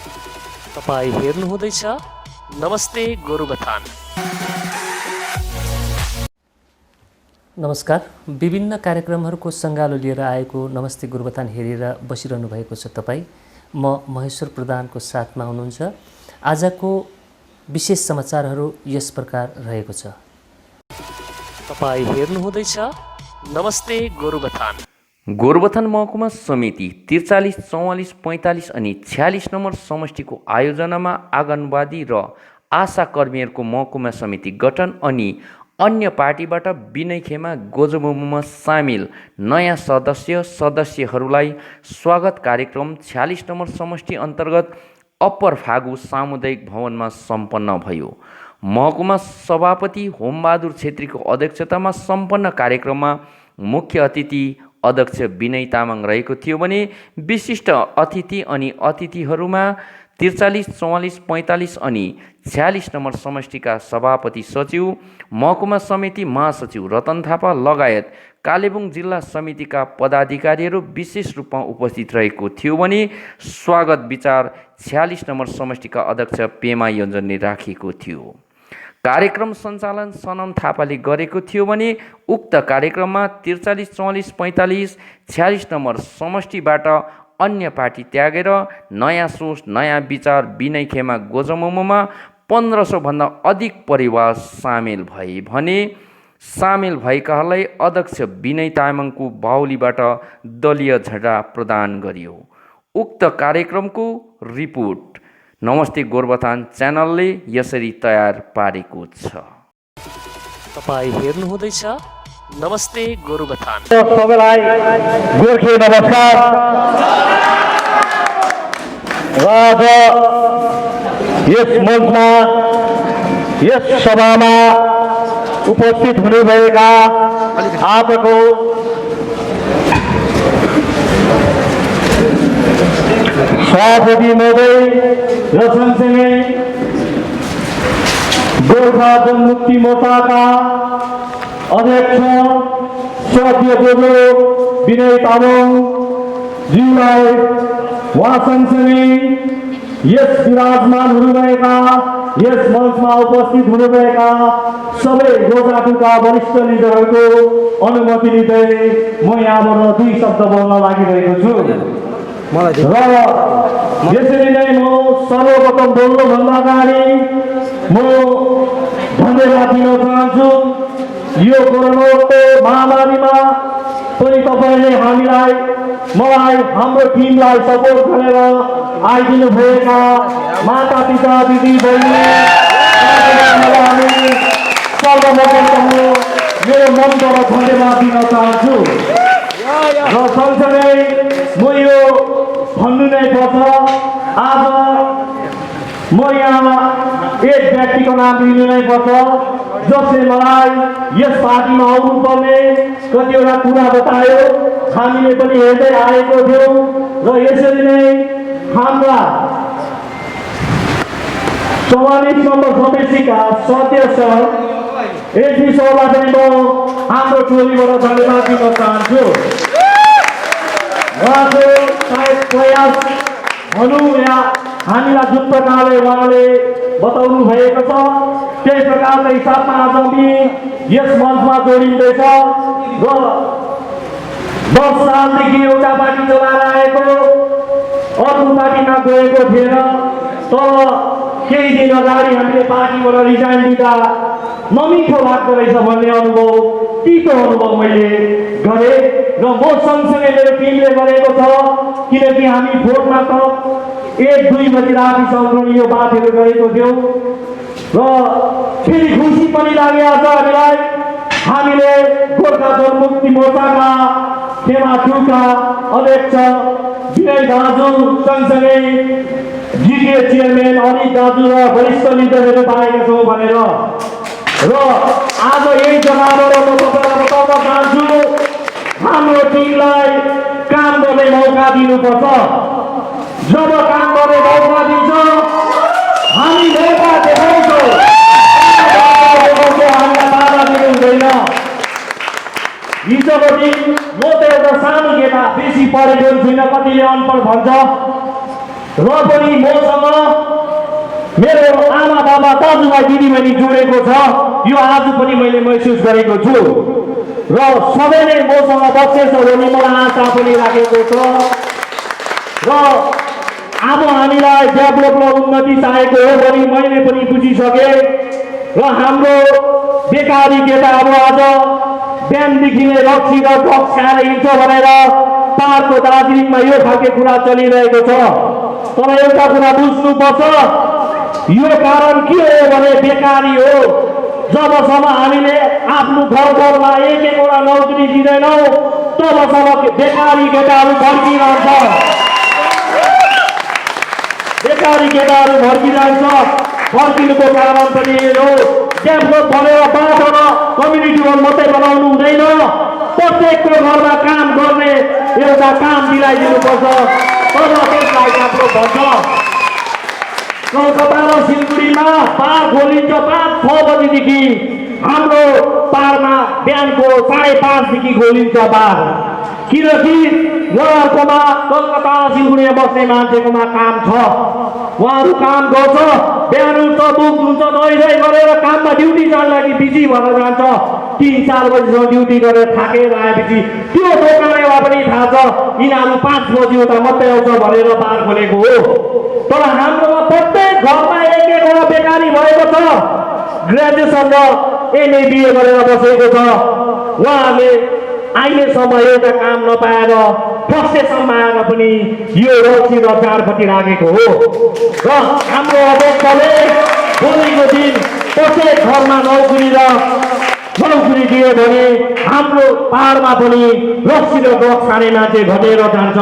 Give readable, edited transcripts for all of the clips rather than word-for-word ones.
तपाईँ हेर्नुहुँदैछ नमस्ते गोरुबथान। नमस्कार। विभिन्न कार्यक्रमहरूको सङ्गालो लिएर आएको नमस्ते गोरुबथान हेरेर बसिरहनु भएको छ तपाईँ। म महेश्वर प्रधानको साथमा हुनुहुन्छ। आजको विशेष समाचारहरू यस प्रकार रहेको छ। तपाईँ हेर्नुहुँदैछ नमस्ते गोरुबथान। गोरुबथान महकुमा समिति 43, 44, 45 अनि 46 नम्बर समष्टिको आयोजनामा आँगनवाडी र आशा कर्मीहरूको महकुमा समिति गठन अनि अन्य पार्टीबाट विनय खेमा गोजोमोमोमा सामेल नयाँ सदस्यहरूलाई स्वागत कार्यक्रम 46 नम्बर समष्टि अन्तर्गत अप्पर फागु सामुदायिक भवनमा सम्पन्न भयो। महकुमा सभापति होमबहादुर छेत्रीको अध्यक्षतामा सम्पन्न कार्यक्रममा मुख्य अतिथि अध्यक्ष विनय तामाङ रहेको थियो भने विशिष्ट अतिथि अनि अतिथिहरूमा 43, 44, 45 अनि 46 नम्बर समष्टिका सभापति सचिव, महकुमा समिति महासचिव रतन थापा लगायत कालेबुङ जिल्ला समितिका पदाधिकारीहरू विशेष रूपमा उपस्थित रहेको थियो भने स्वागत विचार 46 नम्बर समष्टिका अध्यक्ष पेमा योजनले राखेको थियो। कार्यक्रम सञ्चालन सनम थापाले गरेको थियो भने उक्त कार्यक्रममा 43, 44, 45, 46 नम्बर समष्टिबाट अन्य पार्टी त्यागेर नयाँ सोच नयाँ विचार विनय खेमा गोजमोमोमा 1500 भन्दा अधिक परिवार सामेल भए भने सामेल भएकाहरूलाई अध्यक्ष विनय तामाङको बाहुलीबाट दलीय झण्डा प्रदान गरियो। उक्त कार्यक्रमको रिपोर्ट नमस्ते गोरुबथान च्यानलले यसरी तयार पारेको छ। तपाईँ हेर्नुहुँदैछ नमस्ते गोरुबथान। सबैलाई गोर्खे नमस्कार। र आज यस मञ्चमा यस सभामा उपस्थित हुनुभएका आजको सभापति महोदय र सँगसँगै गोर्खा जनमुक्ति मोर्चाका अध्यक्ष स्वाध्य बोजो विनय तामाङ ज्यूलाई, उहाँ सँगसँगै यस विराजमान हुनुभएका यस मञ्चमा उपस्थित हुनुभएका सबै गोर्खाका वरिष्ठ लिडरहरूको अनुमति लिँदै म यहाँबाट 2 शब्द बोल्न लागिरहेको छु। र यसरी नै म सर्वप्रथम बोल्नुभन्दा अगाडि म धन्यवाद दिन चाहन्छु। यो कोरोनाको महामारीमा पनि तपाईँले मलाई हाम्रो टिमलाई सपोर्ट गरेर आइदिनु भएका माता पिता दिदी बहिनी सर्वप्रथम मेरो मनबाट धन्यवाद दिन चाहन्छु। र सँगसँगै म यो भन्नु नै पर्छ, आज म यहाँ एक व्यक्तिको नाम लिनु नै पर्छ जसले मलाई यस पार्टीमा आउनुपर्ने कतिवटा कुरा बतायो। हामीले पनि हेर्दै आएको थियौँ र यसरी नै हाम्रा 44 नम्बर समष्टिका सदस्य एसपी सरलाई पनि म हाम्रो टोलीबाट धन्यवाद दिन चाहन्छु। उहाँको सायद प्रयास भनौँ या हामीलाई जुन प्रकारले उहाँले बताउनु भएको छ त्यही प्रकारको हिसाबमा आज हामी यस मञ्चमा जोडिँदैछ। र 10 सालदेखि एउटा पार्टी चलाएर आएको, अर्को पार्टीमा गएको थिएन। तर केही दिन अगाडि हामीले पार्टीबाट रिजाइन दिँदा नमिठो लाग्दो रहेछ भन्ने अनुभव, तितो अनुभव मैले गरेँ र म सँगसँगै मेरो टिमले गरेको छ। किनकि हामी भोटमा त 1-2 बजी रातिसम्म यो बातहरू गरेको थियौँ र फेरि खुसी पनि लागेको छ हामीलाई। हामीले गोर्खा जनमुक्ति मोर्चाका खेमा 2का अध्यक्ष विनय दाजु सँगसँगै जिटिए चेयरम्यान अनित दाजु र वरिष्ठ लिडरहरू पाएका छौँ भनेर। र आज यही जग्गाबाट म तपाईँलाई बताउन चाहन्छु, हाम्रो टिमलाई काम गर्ने मौका दिनुपर्छ। जब काम गर्ने मौका दिन्छ हामी मौका देखाउँछौँ, हामीलाई बाधा दिनु हुँदैन। हिजोको दिन म त एउटा सानो केटा, बेसी पढेको छुइनँ, कतिले अनपढ भन्छ र पनि मसँग मेरो आमा बाबा दाजुभाइ दिदीबहिनी जोडेको छ, यो आज पनि मैले महसुस गरेको छु र सबैले मसँग बसेछ भने मलाई आशा पनि राखेको छ र अब हामीलाई डेभलप र उन्नति चाहिएको हो भने मैले पनि बुझिसकेँ र हाम्रो बेकारी केटाहरू आज बिहानदेखि नै रक्सी र ड्रग्स खाएर हिँड्छ भनेर पहाडको दार्जिलिङमा यो खालको कुरा चलिरहेको छ। तर एउटा कुरा बुझ्नुपर्छ, यो कारण के हो भने बेकारी हो। जबसम्म हामीले आफ्नो घर घरमा एक एकवटा नौकरी दिँदैनौँ तबसम्म बेकारी केटाहरू भड्किरहन्छ, बेकारी केटाहरू भड्किरहन्छ। भड्किनुको कारण पनि यो डेभलप भनेर बाटो र कम्युनिटी हल मात्रै बनाउनु हुँदैन, प्रत्येकको घरमा काम गर्ने एउटा काम दिलाइदिनुपर्छ, तब त्यसलाई डेभलप भन्छ। कलकत्ता र सिलगढीमा बार खोलिन्छ 5-6 बजीदेखि, हाम्रो पारमा बिहानको 5:30 देखि खोलिन्छ बार, किनकि उहाँहरूकोमा कलकत्ता र सिलगढीमा बस्ने मान्छेकोमा काम छ, उहाँहरू काम गर्छ, बिहान उठ्छ, दुध हुन्छ, दही गरेर काममा ड्युटी जान लागि बिजी भएर जान्छ। 3-4 बजीसम्म ड्युटी गरेर थाकेर आएपछि त्यो दोकानेलाई पनि थाहा छ यिनीहरू 5 बजी उता मात्रै आउँछ भनेर बार खोलेको हो। तर हाम्रोमा प्रत्येक घरमा एक एकवटा बेकारी भएको छ, ग्रेजुएसन र एमए बिए गरेर बसेको छ। उहाँहरूले अहिलेसम्म एउटा काम नपाएर फ्रस्ट्रेसनमा आएर पनि यो रक्सी र चाडपट्टि लागेको हो र हाम्रो अध्यक्षले भोलिको दिन प्रत्येक घरमा नौकरी दियो भने हाम्रो पहाडमा पनि रक्सी र ड्रग्स खाने मान्छे घटेर जान्छ,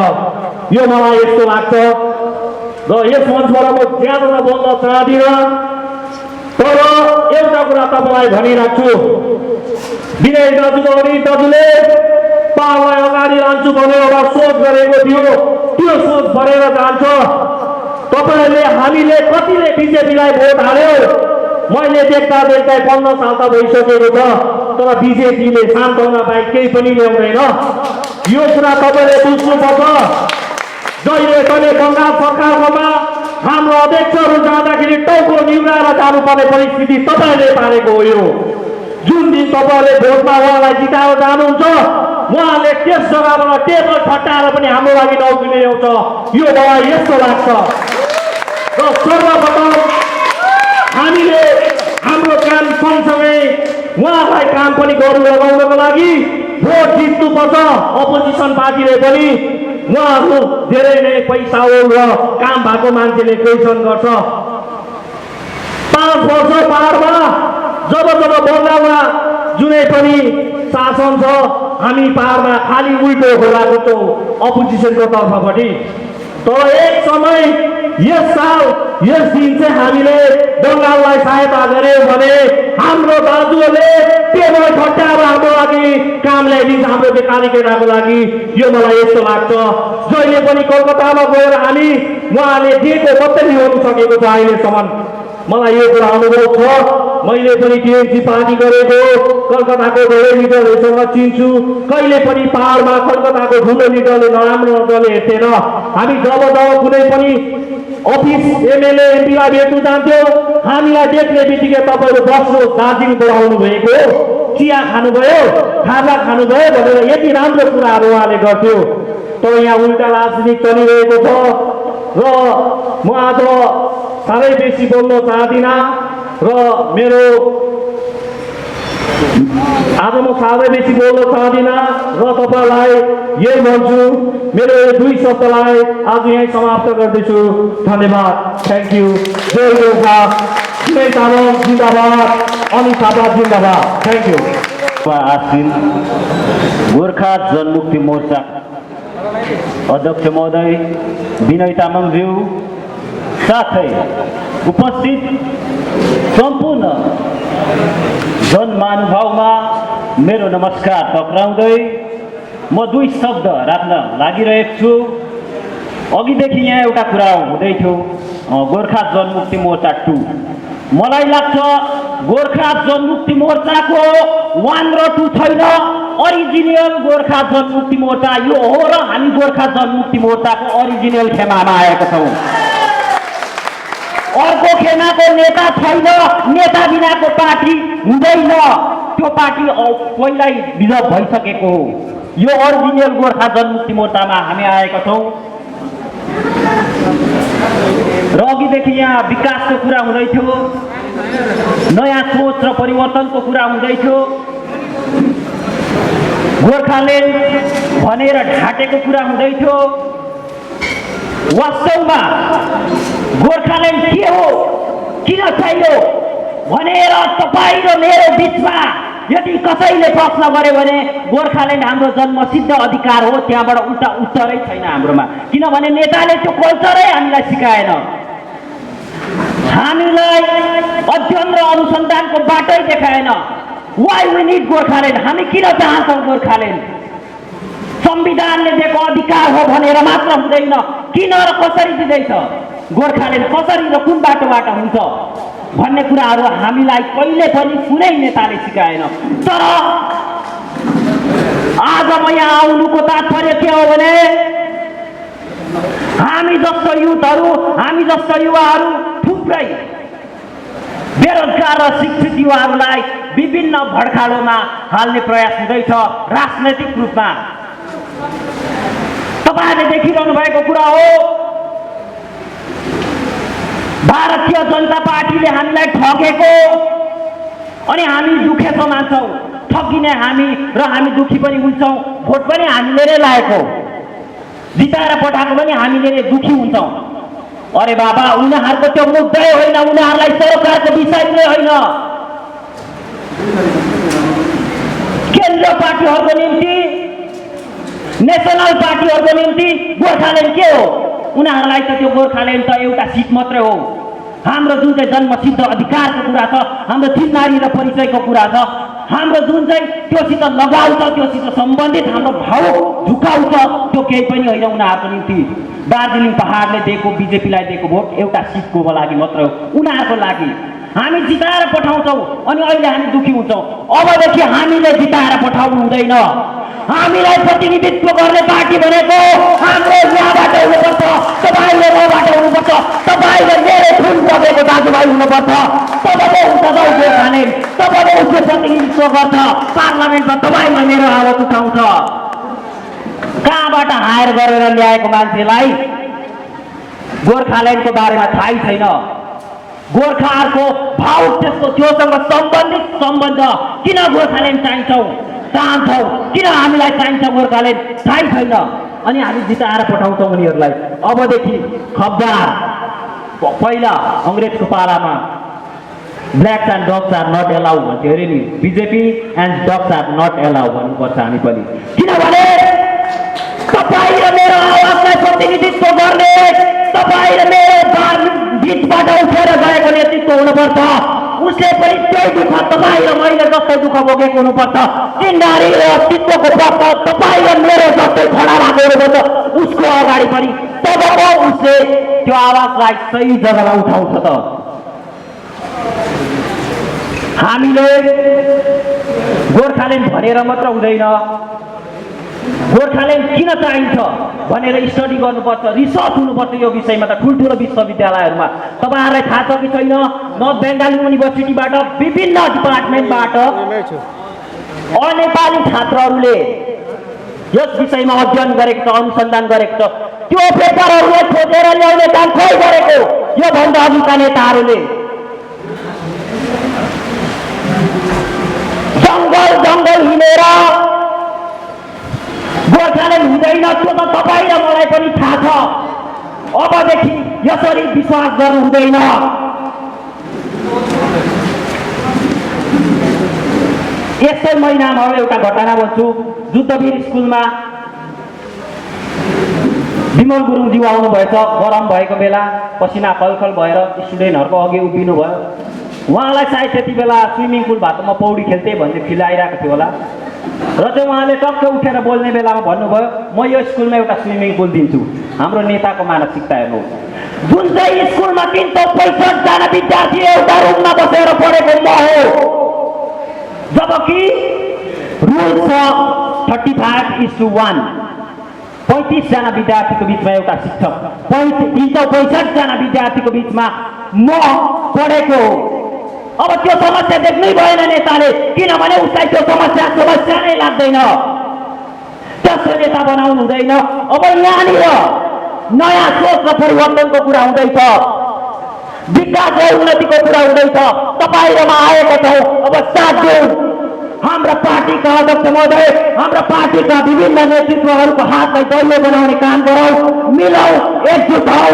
यो मलाई यस्तो लाग्छ। र यस मञ्चबाट म ज्यादा बोल्न चाहदिनँ, तर एउटा कुरा तपाईँलाई भनिराख्छु, विनय दाजुको अनिल दाजुले पहाडलाई अगाडि लान्छु भनेर एउटा सोच गरेको थियो, त्यो सोच भरेर जान्छ। तपाईँहरूले हामीले कतिले बिजेपीलाई भोट हाल्यो, मैले देख्दा 15 साल त भइसकेको छ, तर बिजेपीले सान्तवना बाहेक केही पनि ल्याउँदैन। यो कुरा तपाईँले बुझ्नुपर्छ। जहिले पनि बङ्गाल सरकारमा हाम्रो अध्यक्षहरू जाँदाखेरि टाउको निहुराएर जानुपर्ने परिस्थिति तपाईँले पारेको हो। यो जुन दिन तपाईँहरूले भोटमा उहाँलाई जिताएर जानुहुन्छ, उहाँले त्यस जग्गाबाट टेबल ठट्टाएर पनि हाम्रो लागि नौकरी ल्याउँछ, यो मलाई यस्तो लाग्छ। र सर्वप्रथम हामीले हाम्रो काम सँगसँगै उहाँलाई काम पनि गर्नु लगाउनको लागि भोट जित्नुपर्छ। अपोजिसन पार्टीले पनि उहाँहरू धेरै नै पैसा हो र काम भएको मान्छेले क्वेसन गर्छ। 5 वर्ष पहाडमा जब बङ्गालमा जुनै पनि शासन छ, हामी पहाडमा खालि उल्टो खोलाको छौँ अपोजिसनको तर्फपट्टि। तर एक समय यस साल यस दिन चाहिँ हामीले बङ्गाललाई सहायता गर्यो भने हाम्रो दाजुहरूले टेबल ठट्टाएर हाम्रो लागि काम ल्याइदिन्छ, हाम्रो बेकारी केटाको लागि। यो मलाई यस्तो लाग्छ, जहिले पनि कलकत्तामा गएर हामी उहाँले दिएको मात्रै ल्याउनु सकेको छ अहिलेसम्म। मलाई यो कुरा अनुभव छ, मैले पनि टिएमसी पार्टी गरेको, कलकत्ताको धेरै लिडरहरूसँग चिन्छु। कहिले पनि पहाडमा कलकत्ताको ठुलो लिडरले नराम्रो नजरले हेर्थेन। हामी जब कुनै पनि अफिस एमएलए एमपीलाई भेट्नु जान्थ्यो, हामीलाई देख्ने बित्तिकै तपाईँहरू बस्नु दार्जिलिङ बढाउनु भएको, चिया खानुभयो, खाजा खानुभयो भनेर यति राम्रो कुराहरू उहाँले गर्थ्यो। तर यहाँ उल्टा राजनीति चलिरहेको छ र म आज साह्रै बेसी बोल्न चाहदिनँ र आज म साह्रै बेसी बोल्न चाहदिनँ र तपाईँलाई यही भन्छु, मेरो यो 2 शब्दलाई आज यहीँ समाप्त गर्दैछु। धन्यवाद, thank you. Jay Gorkha, Vinay Tamang Zindabad, Anil Thapa Zindabad, thank you. आश्विन गोर्खा जनमुक्ति मोर्चा अध्यक्ष महोदय विनय तामाङज्यू, साथै उपस्थित सम्पूर्ण जनमानुभावमा मेरो नमस्कार टक्राउँदै म 2 शब्द राख्न लागिरहेको छु। अघिदेखि यहाँ एउटा कुरा हुँदै थियो, गोर्खा जनमुक्ति मोर्चा 2। मलाई लाग्छ गोर्खा जनमुक्ति मोर्चाको 1 र 2 छैन, ओरिजिनल गोर्खा जनमुक्ति मोर्चा यो हो र हामी गोर्खा जनमुक्ति मोर्चाको ओरिजिनल खेमामा आएका छौँ। अर्को खेमाको नेता छैन, नेता बिनाको पार्टी हुँदैन। त्यो पार्टी पहिल्यै डिजल्भ भइसकेको हो। यो ओरिजिनल गोर्खा जनमुक्ति मोर्चामा हामी आएका छौँ र अघिदेखि यहाँ विकासको कुरा हुँदै थियो, नयाँ सोच र परिवर्तनको कुरा हुँदै थियो, गोर्खाल्यान्ड भनेर ढाँटेको कुरा हुँदै थियो। वास्तवमा गोर्खाल्यान्ड के हो, किन चाहियो भनेर तपाईँ र मेरो बिचमा यदि कसैले प्रश्न गर्यो भने गोर्खाल्यान्ड हाम्रो जन्मसिद्ध अधिकार हो, त्यहाँबाट उल्टा उत्तरै छैन हाम्रोमा। किनभने नेताले त्यो कल्चरै हामीलाई सिकाएन, हामीलाई अध्ययन र अनुसन्धानको बाटै देखाएन। वाइ वी निड गोर्खाल्यान्ड, हामी किन चाहन्छौँ गोर्खाल्यान्ड? संविधानले दिएको अधिकार हो भनेर मात्र हुँदैन, किन र कसरी दिँदैछ, गोर्खाल्यान्ड कसरी र कुन बाटोबाट हुन्छ भन्ने कुराहरू हामीलाई कहिले पनि कुनै नेताले सिकाएन। तर आज म यहाँ आउनुको तात्पर्य के हो भने हामी जस्तो युथहरू, हामी जस्तो युवाहरू थुप्रै बेरोजगार र शिक्षित युवाहरूलाई विभिन्न भड्खालोमा हाल्ने प्रयास हुँदैछ राजनैतिक रूपमा। तपाईँहरूले देखिरहनु भएको कुरा हो, भारतीय जनता पार्टीले हामीलाई ठगेको, अनि हामी दुखेसो मान्छौँ। ठगिने हामी र हामी दुखी पनि हुन्छौँ, भोट पनि हामीले नै लागेको, जिताएर पठाएको पनि हामीले नै दुखी हुन्छौँ। अरे बाबा, उनीहरूको त्यो मुद्दै होइन, उनीहरूलाई सरकारको विषय नै होइन। केन्द्रीय पार्टीहरूको निम्ति, नेसनल पार्टीहरूको निम्ति गोर्खाल्यान्ड के हो? उनीहरूलाई त त्यो गोर्खाल्यान्ड त एउटा सिट मात्रै हो। हाम्रो जुन चाहिँ जन्मसिद्ध अधिकारको कुरा छ, हाम्रो चिन्हारी र परिचयको कुरा छ, हाम्रो जुन चाहिँ त्योसित लगाउ छ, त्योसित सम्बन्धित हाम्रो भाव झुकाउ छ, त्यो केही पनि होइन उनीहरूको निम्ति। दार्जिलिङ पहाडले दिएको, बिजेपीलाई दिएको भोट एउटा सिटको लागि मात्र हो, उनीहरूको लागि। हामी जिताएर पठाउँछौँ अनि अहिले हामी दुखी हुन्छौँ। अबदेखि हामीले जिताएर पठाउनु हुँदैन। हामीलाई प्रतिनिधित्व गर्ने पार्टी भनेको हाम्रो यहाँबाट हुनुपर्छ, तपाईँले मबाट हुनुपर्छ, तपाईँले मेरो ठुल बगेको दाजुभाइ हुनुपर्छ। तब पो हुन्छ गोर्खाल्यान्ड, तब पो उसले प्रतिनिधित्व गर्छ पार्लियामेन्टमा, तपाईँलाई मेरो आवाज उठाउँछ। कहाँबाट हायर गरेर ल्याएको मान्छेलाई गोर्खाल्यान्डको बारेमा थाहै छैन। गोर्खाहरूको भाव त्यसको त्योसँग सम्बन्धित सम्बन्ध, किन गोर्खाल्यान्ड चाहन्छौँ, किन हामीलाई चाहिन्छ गोर्खाल्यान्ड थाहै छैन। अनि हामी जिताएर पठाउँछौँ उनीहरूलाई। अबदेखि खबरदार, पहिला अङ्ग्रेजको पालामा blacks and dogs are not allow भन्थ्यो अरे नि, BJP and dogs are not allow भन्नुपर्छ हामी पनि। किनभने तपाईँ र मेरो आवाजलाई प्रतिनिधित्व गर्ने, तपाईँ र मेरो बिचबाट उठेर गएको नेतृत्व हुनुपर्छ। उसले पनि त्यही दुःख तपाईँ र मैले जस्तै दुःख भोगेको हुनुपर्छ। चिन्हारी र अस्तित्वको प्रश्न तपाईँ र मेरो जस्तै खडा भएको हुनुपर्छ उसको अगाडि पनि। तब उसले त्यो आवाजलाई सही जग्गामा उठाउँछ। त हामीले गोर्खाल्यान्ड भनेर मात्र हुँदैन, गोर्खाल्यान्ड किन चाहिन्छ भनेर स्टडी गर्नुपर्छ, रिसर्च हुनुपर्छ यो विषयमा। त ठुल्ठुलो विश्वविद्यालयहरूमा तपाईँहरूलाई थाहा छ कि छैन, नर्थ बेङ्गाल युनिभर्सिटीबाट विभिन्न डिपार्टमेन्टबाट अनेपाली छात्रहरूले यस विषयमा अध्ययन गरेको छ, अनुसन्धान गरेको छ। त्यो पेपरहरूलाई खोजेर ल्याउने काम खोइ गरेको योभन्दा अघिका नेताहरूले। जङ्गल जङ्गल हिँडेर गोर्खाल्यान्ड हुँदैन, त्यो त तपाईँ र मलाई पनि थाहा छ। अबदेखि यसरी विश्वास गर्नु हुँदैन। यस्तै महिनामा एउटा घटना भन्छु। जुद्धवीर स्कुलमा विमल गुरुङज्यू आउनुभएछ, गरम भएको बेला पसिना खलखल भएर स्टुडेन्टहरूको अघि उभिनु भयो। उहाँलाई सायद त्यति बेला स्विमिङ पुल भातोमा पौडी खेल्थे भन्ने फिल आइरहेको थियो होला, र चाहिँ उहाँले टक्क उठेर बोल्ने बेलामा भन्नुभयो, म यो स्कुलमा एउटा स्विमिङ पुल दिन्छु। हाम्रो नेताको मानसिकता हेर्नु, जुन चाहिँ स्कुलमा 365 जना विद्यार्थी एउटा रुममा बसेर पढेको म हो, जबकि रुल छ 35:1। 35 जना विद्यार्थीको बिचमा एउटा शिक्षक, 365 जना विद्यार्थीको बिचमा म पढेको हो। अब त्यो समस्या देख्नै भएन नेताले, किनभने उसलाई त्यो समस्या नै लाग्दैन, त्यसो नेता बनाउनु हुँदैन। अब यहाँनिर नयाँ सोच र परिवर्तनको कुरा हुँदैछ, विकास र उन्नतिको कुरा हुँदैछ। तपाईँ र म आएको छौँ, अब साथ देऊ। हाम्रा पार्टीका अध्यक्ष महोदय, हाम्रा पार्टीका विभिन्न नेतृत्वहरूको हातलाई दलियो बनाउने काम गरौँ, मिलौँ, एकजुट हौ।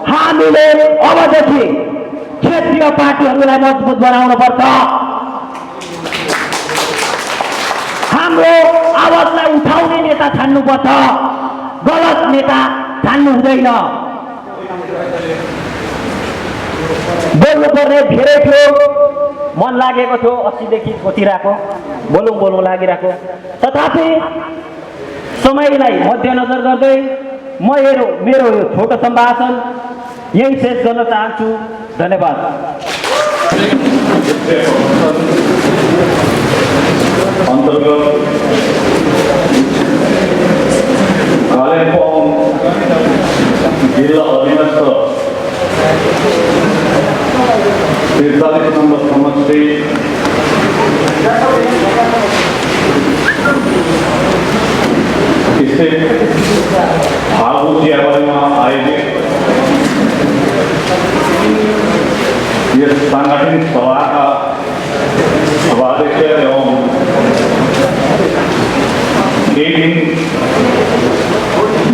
हामीले अबदेखि क्षेत्रीय पार्टीहरूलाई मजबुत बनाउनुपर्छ। हाम्रो आवाजलाई उठाउने नेता छान्नुपर्छ, गलत नेता छान्नु हुँदैन। बोल्नुपर्ने धेरै थियो, मन लागेको थियो, 80 देखि सोचिरहेको, बोलौँ लागिरहेको। तथापि समयलाई मध्यनजर गर्दै म मेरो यो छोटो सम्भाषण यही शेष गर्न चाहन्छु। धन्यवाद। अन्तर्गत कालिम्पोङ जिल्ला अधीनस्थ 43 नम्बर समष्टि स्थित फागु चियाबारीमा आयोजित यस साङ्गठनिक सभाका सभाध्यक्ष एवं केही दिन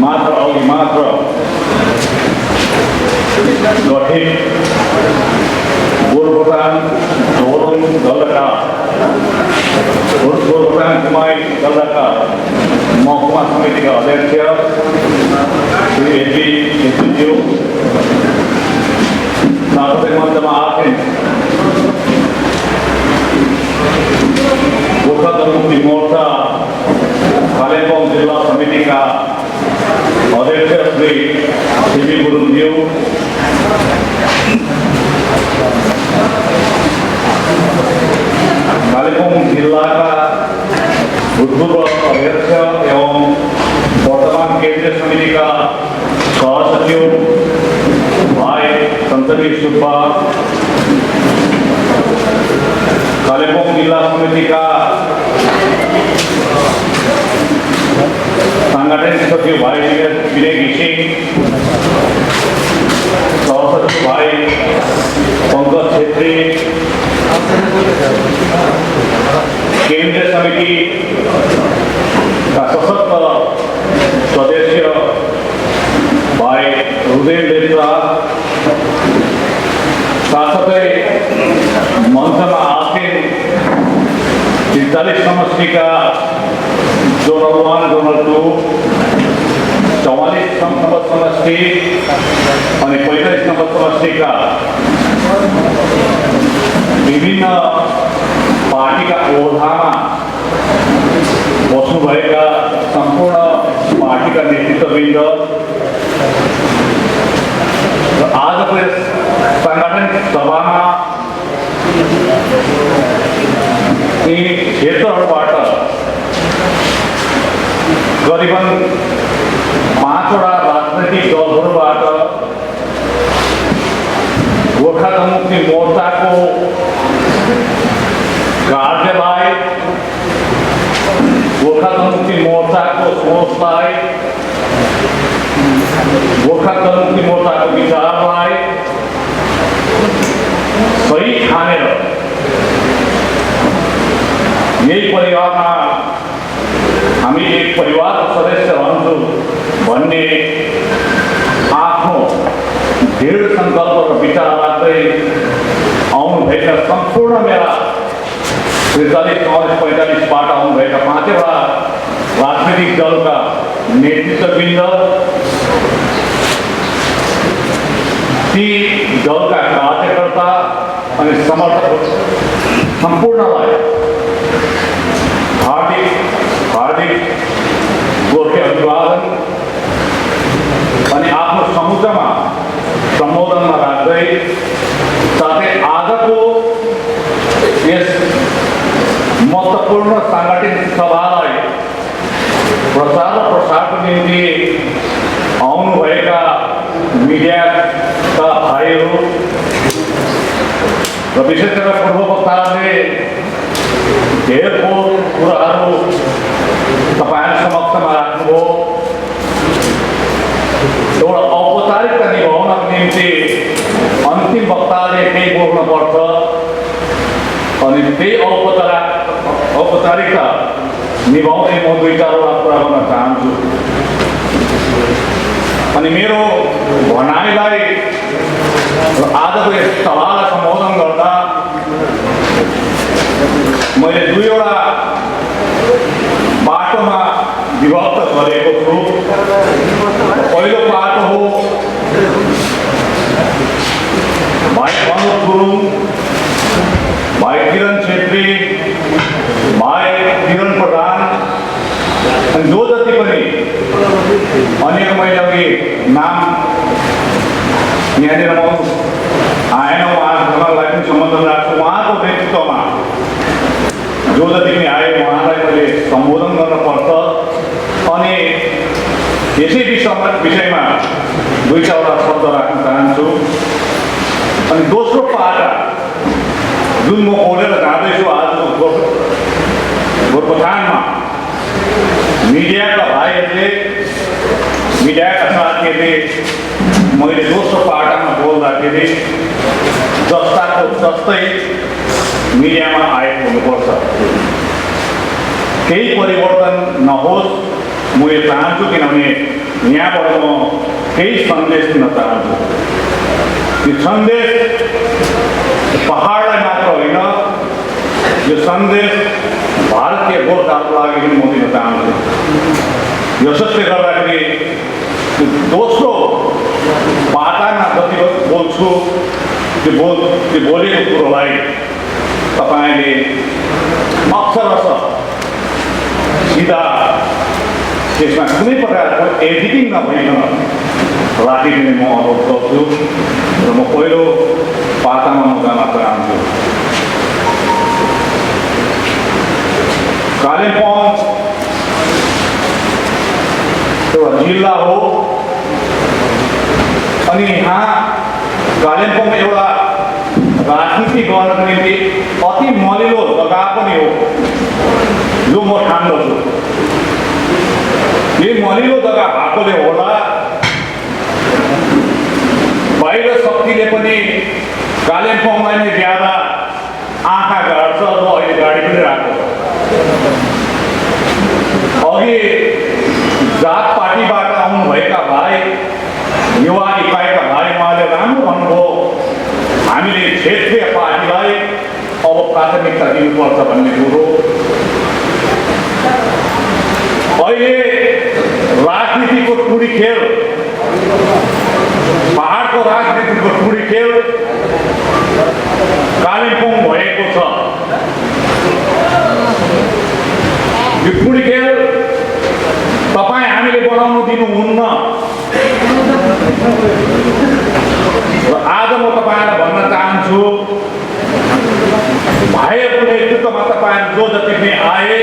मात्र अघि मात्र गठित गोरुबथान धोरन दलका गोरुबथान कुमाई दलका महकुमा समितिका अध्यक्ष श्री एपी केशवज्यू, साथै मञ्चमा आसीन गोर्खा जनमुक्ति मोर्चा कालिम्पोङ जिल्ला समितिका अध्यक्ष श्री सिबी गुरुङज्यू, कालिम्पोङ जिल्लाका भूतपूर्व अध्यक्ष एवं वर्तमान केन्द्रीय समितिका सहसचिव भाइ सन्तरी सुब्बा, कालिम्पोङ जिल्ला समितिका सांगठनिक सचिव भाइ विनय घिसिङ, सहसचिव भाइ पंकज छेत्री, केन्द्रीय समिति का सशक्त सदस्य भाइ हृदय लेप्चा, साथसाथै मञ्चमा आसीन 43 समष्टिका जोनल 1, जोनल 2, 44 नम्बर समष्टि अनि 45 नम्बर समष्टिका विभिन्न पार्टीका ओझामा बस्नुभएका सम्पूर्ण पार्टीका नेतृत्ववृन्द र आजको यस साङ्गठनिक सभामा यी क्षेत्रहरूबाट करिबन 5 वटा राजनैतिक दलहरूबाट गोर्खा जनमुक्ति मोर्चाको कार्यलाई, गोर्खा जनमुक्ति मोर्चाको सोचलाई, गोर्खा जनमुक्ति मोर्चाको विचारलाई सही ठानेर यही परिवारमा हामी एक परिवारको सदस्य रहन्छौँ भन्ने आफ्नो दृढ सङ्कल्प र विचार राख्दै आउनुभएका सम्पूर्ण मेरा 43, 44, 45बाट आउनुभएका 5 वटा राजनीतिक दलका नेतृत्ववृन्द, ती दलका कार्यकर्ता अनि समर्थक सम्पूर्णलाई हार्दिक गोर्खे अभिवादन अनि आफ्नो समुद्रमा सम्बोधनमा राख्दै साथै आजको यस महत्त्वपूर्ण साङ्गठनिक सभालाई प्रचार र प्रसारको निम्ति आउनुभएका मिडियाका भाइ भाइहरू र विशेष गरेर पूर्व वक्ताहरूले धेरैको कुराहरू तपाईँहरू समक्षमा राख्नुभयो। एउटा औपचारिकता निभाउनको निम्ति अन्तिम वक्ताले केही बोल्नुपर्छ अनि त्यही औपचारिकता निभाउँदै म 2-4वटा कुरा गर्न चाहन्छु। अनि मेरो भनाइलाई आजको यस सभालाई सम्बोधन गर्दा मैले 2वटा बाटोमा विभक्त गरेको छु। पहिलो बाटो हो भाइ अनुप गुरुङ, भाइ किरण छेत्री, भाइ किरण प्रधान अनि जो जति पनि अन्य मैले अघि नाम यहाँनिर म आएन, उहाँहरूलाई पनि सम्बोधन राख्छु। उहाँको नेतृत्वमा जो जति पनि आए उहाँलाई मैले सम्बोधन गर्नुपर्छ अनि यसै विषयमा 2-4वटा शब्द राख्न चाहन्छु। अनि दोस्रो पाटा जुन म बोलेर जाँदैछु आजको गोरुबथानमा, मिडियाका भाइहरूले, मिडियाका साथीहरूले मैले दोस्रो पाटामा बोल्दाखेरि जस्ताको जस्तै मिडियामा आएको हुनुपर्छ। केही परिवर्तन नहोस् म यो चाहन्छु, किनभने यहाँबाट म केही सन्देश दिन चाहन्छु। यो सन्देश पहाडलाई मात्र होइन, यो सन्देश भारतीय गोर्खाहरूको लागि पनि म दिन चाहन्छु। यसले गर्दाखेरि दोस्रो पाटामा जति बोल्छु त्यो बोलेको कुरोलाई तपाईँले अक्षरशः सिधा त्यसमा कुनै प्रकारको एडिटिङ नभइकन राखिदिने म अनुरोध गर्छु र म पहिलो पातामा म जान चाहन्छु। कालिम्पोङ एउटा जिल्ला हो अनि यहाँ कालिम्पोङ एउटा राजनीति गर्नको निम्ति अति मलिलो जग्गा पनि हो जो म ठान्दछु। यही मलिलो जग्गा भएकोले होला बाहिर शक्तिले पनि कालिम्पोङलाई नै ज्यादा आँखा गाड्छ र अहिले गाडी पनि राखेको छ। अघि जात पार्टीबाट आउनुभएका भाइ, युवा इकाइका भाइ, उहाँले राम्रो भन्नुभयो, हामीले क्षेत्रीय पार्टीलाई अब प्राथमिकता दिनुपर्छ भन्ने कुरो। अहिले राजनीतिको टुडी खेल, पहाडको राजनीतिको टुडी खेल कालिम्पोङ भएको छ। यो टुडी खेल तपाईँ हामीले बनाउनु दिनुहुन्न र आज म तपाईँलाई भन्न चाहन्छु, भाइहरूको नेतृत्वमा तपाईँहरू जो जति पनि आए,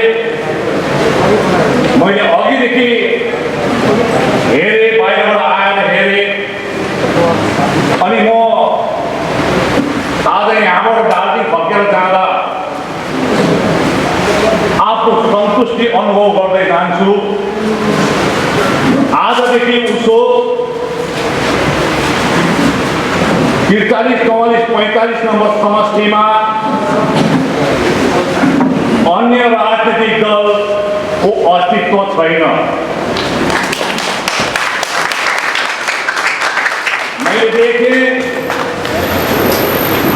मैले अघिदेखि हेरेँ, बाहिरबाट आएर हेरेँ अनि म आज यहाँबाट दार्जिलिङ फर्केर जाँदा आफ्नो सन्तुष्टि अनुभव गर्दै जान्छु। आजदेखि उसो 43, 44, 45 नम्बर समष्टिमा अन्य राजनीतिक दलको अस्तित्व छैन। मैले देखेँ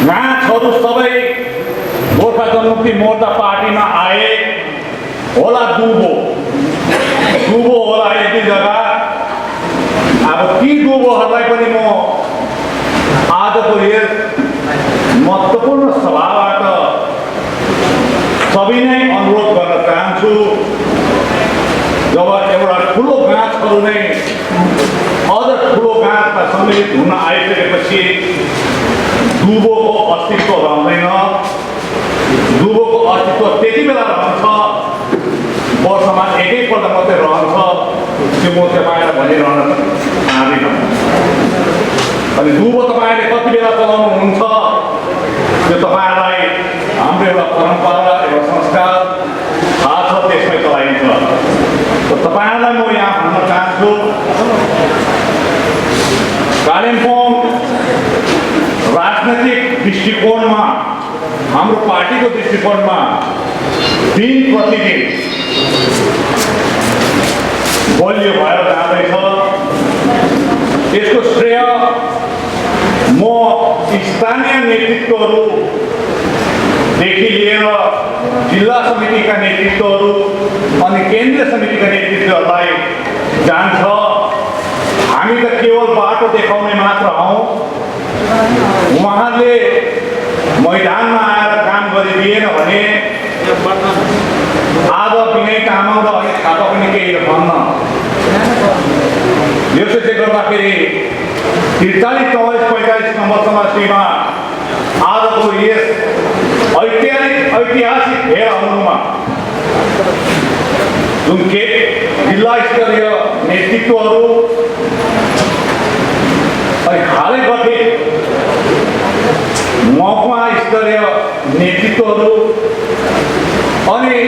गाँठहरू सबै गोर्खा जनमुक्ति मोर्चा पार्टीमा आए होला, दुबो होला यति जग्गा। अब ती दुबोहरूलाई पनि म आजको यस महत्त्वपूर्ण सभाबाट सबै नै अनुरोध गर्न चाहन्छु, जब एउटा ठुलो गाँठहरू नै अझ ठुलो गाँठमा सम्मिलित हुन आइसकेपछि दुबोको अस्तित्व रहँदैन। दुबोको अस्तित्व त्यति बेला रहन्छ, वर्षमा एकैपल्ट मात्रै रहन्छ। त्यो म तपाईँलाई भनिरहन चाहदिनँ। अनि दुबो तपाईँले कति बेला चलाउनुहुन्छ त्यो तपाईँलाई हाम्रो एउटा परम्परा एउटा संस्कार थाहा छ, त्यसमै चलाइन्छ। तपाईँहरूलाई म यहाँ भन्न चाहन्छु, कालिम्पोङ राजनैतिक दृष्टिकोणमा, हाम्रो पार्टीको दृष्टिकोणमा दिन प्रतिदिन बलियो भएर जाँदैछ। यसको श्रेय म स्थानीय नेतृत्वहरूदेखि लिएर जिल्ला समितिका नेतृत्वहरू अनि केन्द्रीय समितिका नेतृत्वहरूलाई जान्छ। हामी त केवल बाटो देखाउने मात्र हौँ। उहाँले मैदानमा आएर काम गरिदिएन भने आज विनय तामाङ र अनित थापा पनि केही भन्न। यसले गर्दाखेरि 43, 44, 45 नम्बर समष्टिमा आजको यस ऐतिहासिक भेला हुनुमा जुन जिल्ला स्तरीय नेतृत्वहरू अनि हालै गठित महकुमा स्तरीय नेतृत्वहरू अनि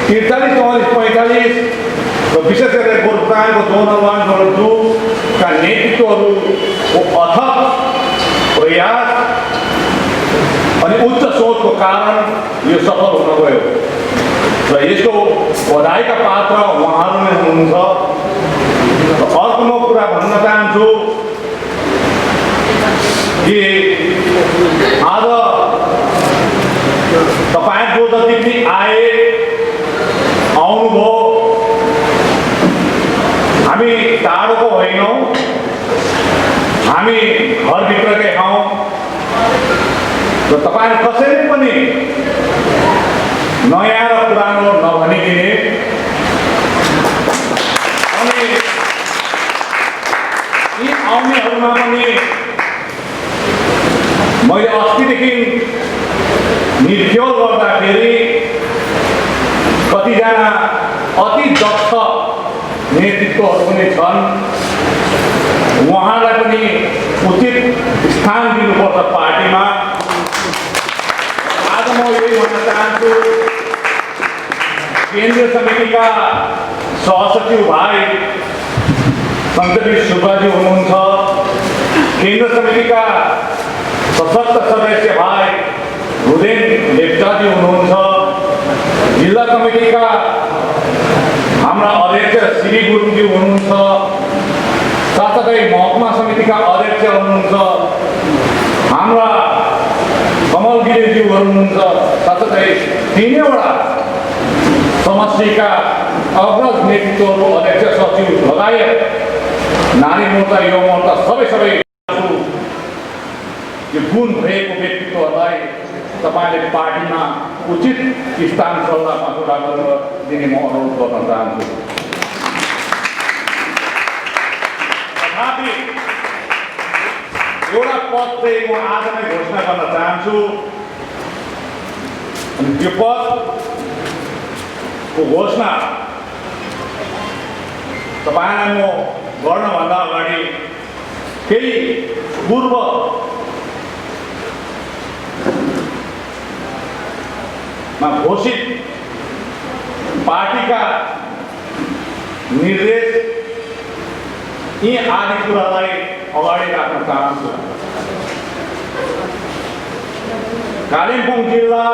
43, 44, 45 र विशेष गरेर गोर्खाको जोनल 1, जोनल 2 का नेतृत्वहरूको अथक प्रयास अनि उच्च सोचको कारण यो सफल हुन गयो र यसको बधाईका पात्र उहाँहरू नै हुनुहुन्छ। अर्को म कुरा भन्न चाहन्छु कि आज तपाईँको जति पनि आउनुभयो, हामी टाढोको होइनौँ, हामी घरभित्रकै हौँ र तपाईँ कसैले पनि नयाँ र पुरानो नभनिदिने। अनि यी आउनेहरूमा पनि मैले अस्तिदेखि निर्ख्योल गर्दाखेरि कतिजना अति दक्ष नेतृत्वहरू पनि छन्। उहाँलाई पनि उचित स्थान दिनुपर्छ पार्टीमा। आज म यही भन्न चाहन्छु, केन्द्रीय समितिका सहसचिव भाइ सन्तवीर सुब्बाजी हुनुहुन्छ, केन्द्र समितिका सशक्त सदस्य भाइ रुदेन लेप्चाजी हुनुहुन्छ, जिल्ला कमिटीका हाम्रा अध्यक्ष श्री गुरुङजी हुनुहुन्छ, साथसाथै महकुमा समितिका अध्यक्ष हुनुहुन्छ हाम्रा कमल गिरीज्यू हुनुहुन्छ, साथसाथै 3वटा समष्टिका अग्रज नेतृत्वहरू, अध्यक्ष सचिव लगायत नारी मोर्चा, युवा मोर्चा सबै यो गुण भएको व्यक्तित्वहरूलाई तपाईँले पार्टीमा उचित स्थान सल्लाहमा कुरा गरेर दिने म अनुरोध गर्न चाहन्छु। तथापि एउटा पद चाहिँ म आज नै घोषणा गर्न चाहन्छु। अनि त्यो पदको घोषणा तपाईँलाई म गर्नभन्दा अगाडि केही पूर्व घोषित पार्टीका निर्देश यी आदि कुरालाई अगाडि राख्न चाहन्छु। कालिम्पोङ जिल्ला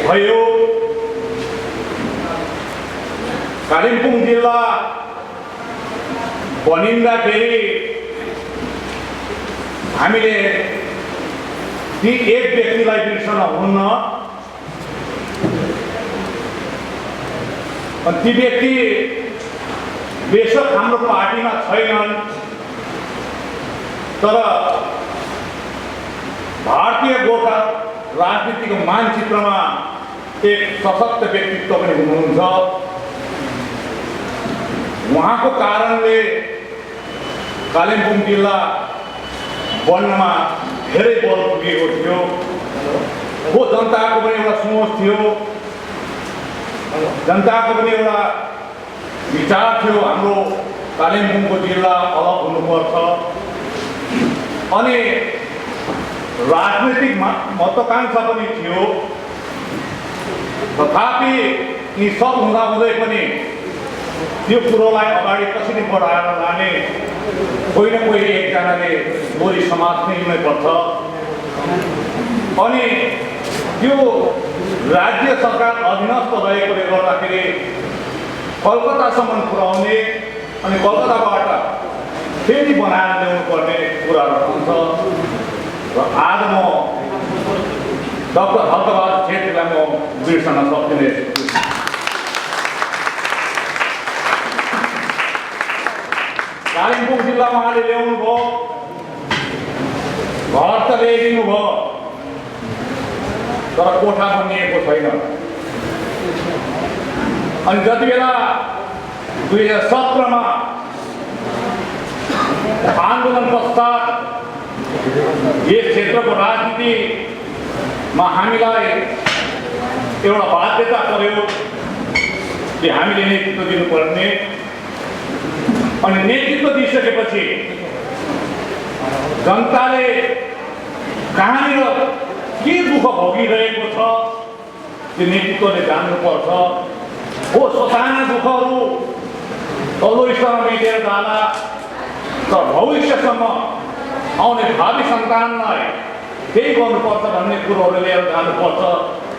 भयो, कालिम्पोङ जिल्ला बनिँदाखेरि हामीले ती एक व्यक्तिलाई बिर्सन हुन्न। ती व्यक्ति बेशक हाम्रो पार्टीमा छैनन्, तर भारतीय गोर्खा राजनीतिको मानचित्रमा एक सशक्त व्यक्तित्व पनि हुनुहुन्छ। उहाँको कारणले कालिम्पोङ जिल्ला बन्नमा धेरै बल पुगेको थियो। वो जनताको पनि एउटा सोच थियो, जनताको पनि एउटा विचार थियो हाम्रो कालिम्पोङको जिल्ला अलग हुनुपर्छ अनि राजनैतिक महत्त्वाकांक्षा पनि थियो। तथापि यी सब हुँदाहुँदै पनि त्यो कुरोलाई अगाडि कसरी बढाएर लाने कोही न कोही एकजनाले गोरी समात्नै पर्छ अनि त्यो राज्य सरकार अधीनस्थ रहेकोले गर्दाखेरि कलकत्तासम्म पुर्याउने अनि कलकत्ताबाट फेरि बनाएर ल्याउनु पर्ने कुराहरू हुन्छ र आज म डाक्टर हर्कबहादुर छेत्रीलाई म बिर्सन सक्दिनँ। कालिम्पोङ जिल्लामा उहाँले ल्याउनु भयो, घर त ल्याइदिनु भयो तर कोठा बनिएको छैन। अनि जति बेला 2017 आन्दोलन पश्चात यस क्षेत्रको राजनीतिमा हामीलाई एउटा बाध्यता पर्यो कि हामीले नेतृत्व दिनुपर्ने अनि नेतृत्व दिइसकेपछि जनताले कहाँनिर के दुःख भोगिरहेको छ त्यो नेतृत्वले जान्नुपर्छ। हो ससाना दुःखहरू तल्लो स्तरमा मेटेर जाला तर भविष्यसम्म आउने भावी सन्तानलाई केही गर्नुपर्छ भन्ने कुरोहरू लिएर जानुपर्छ।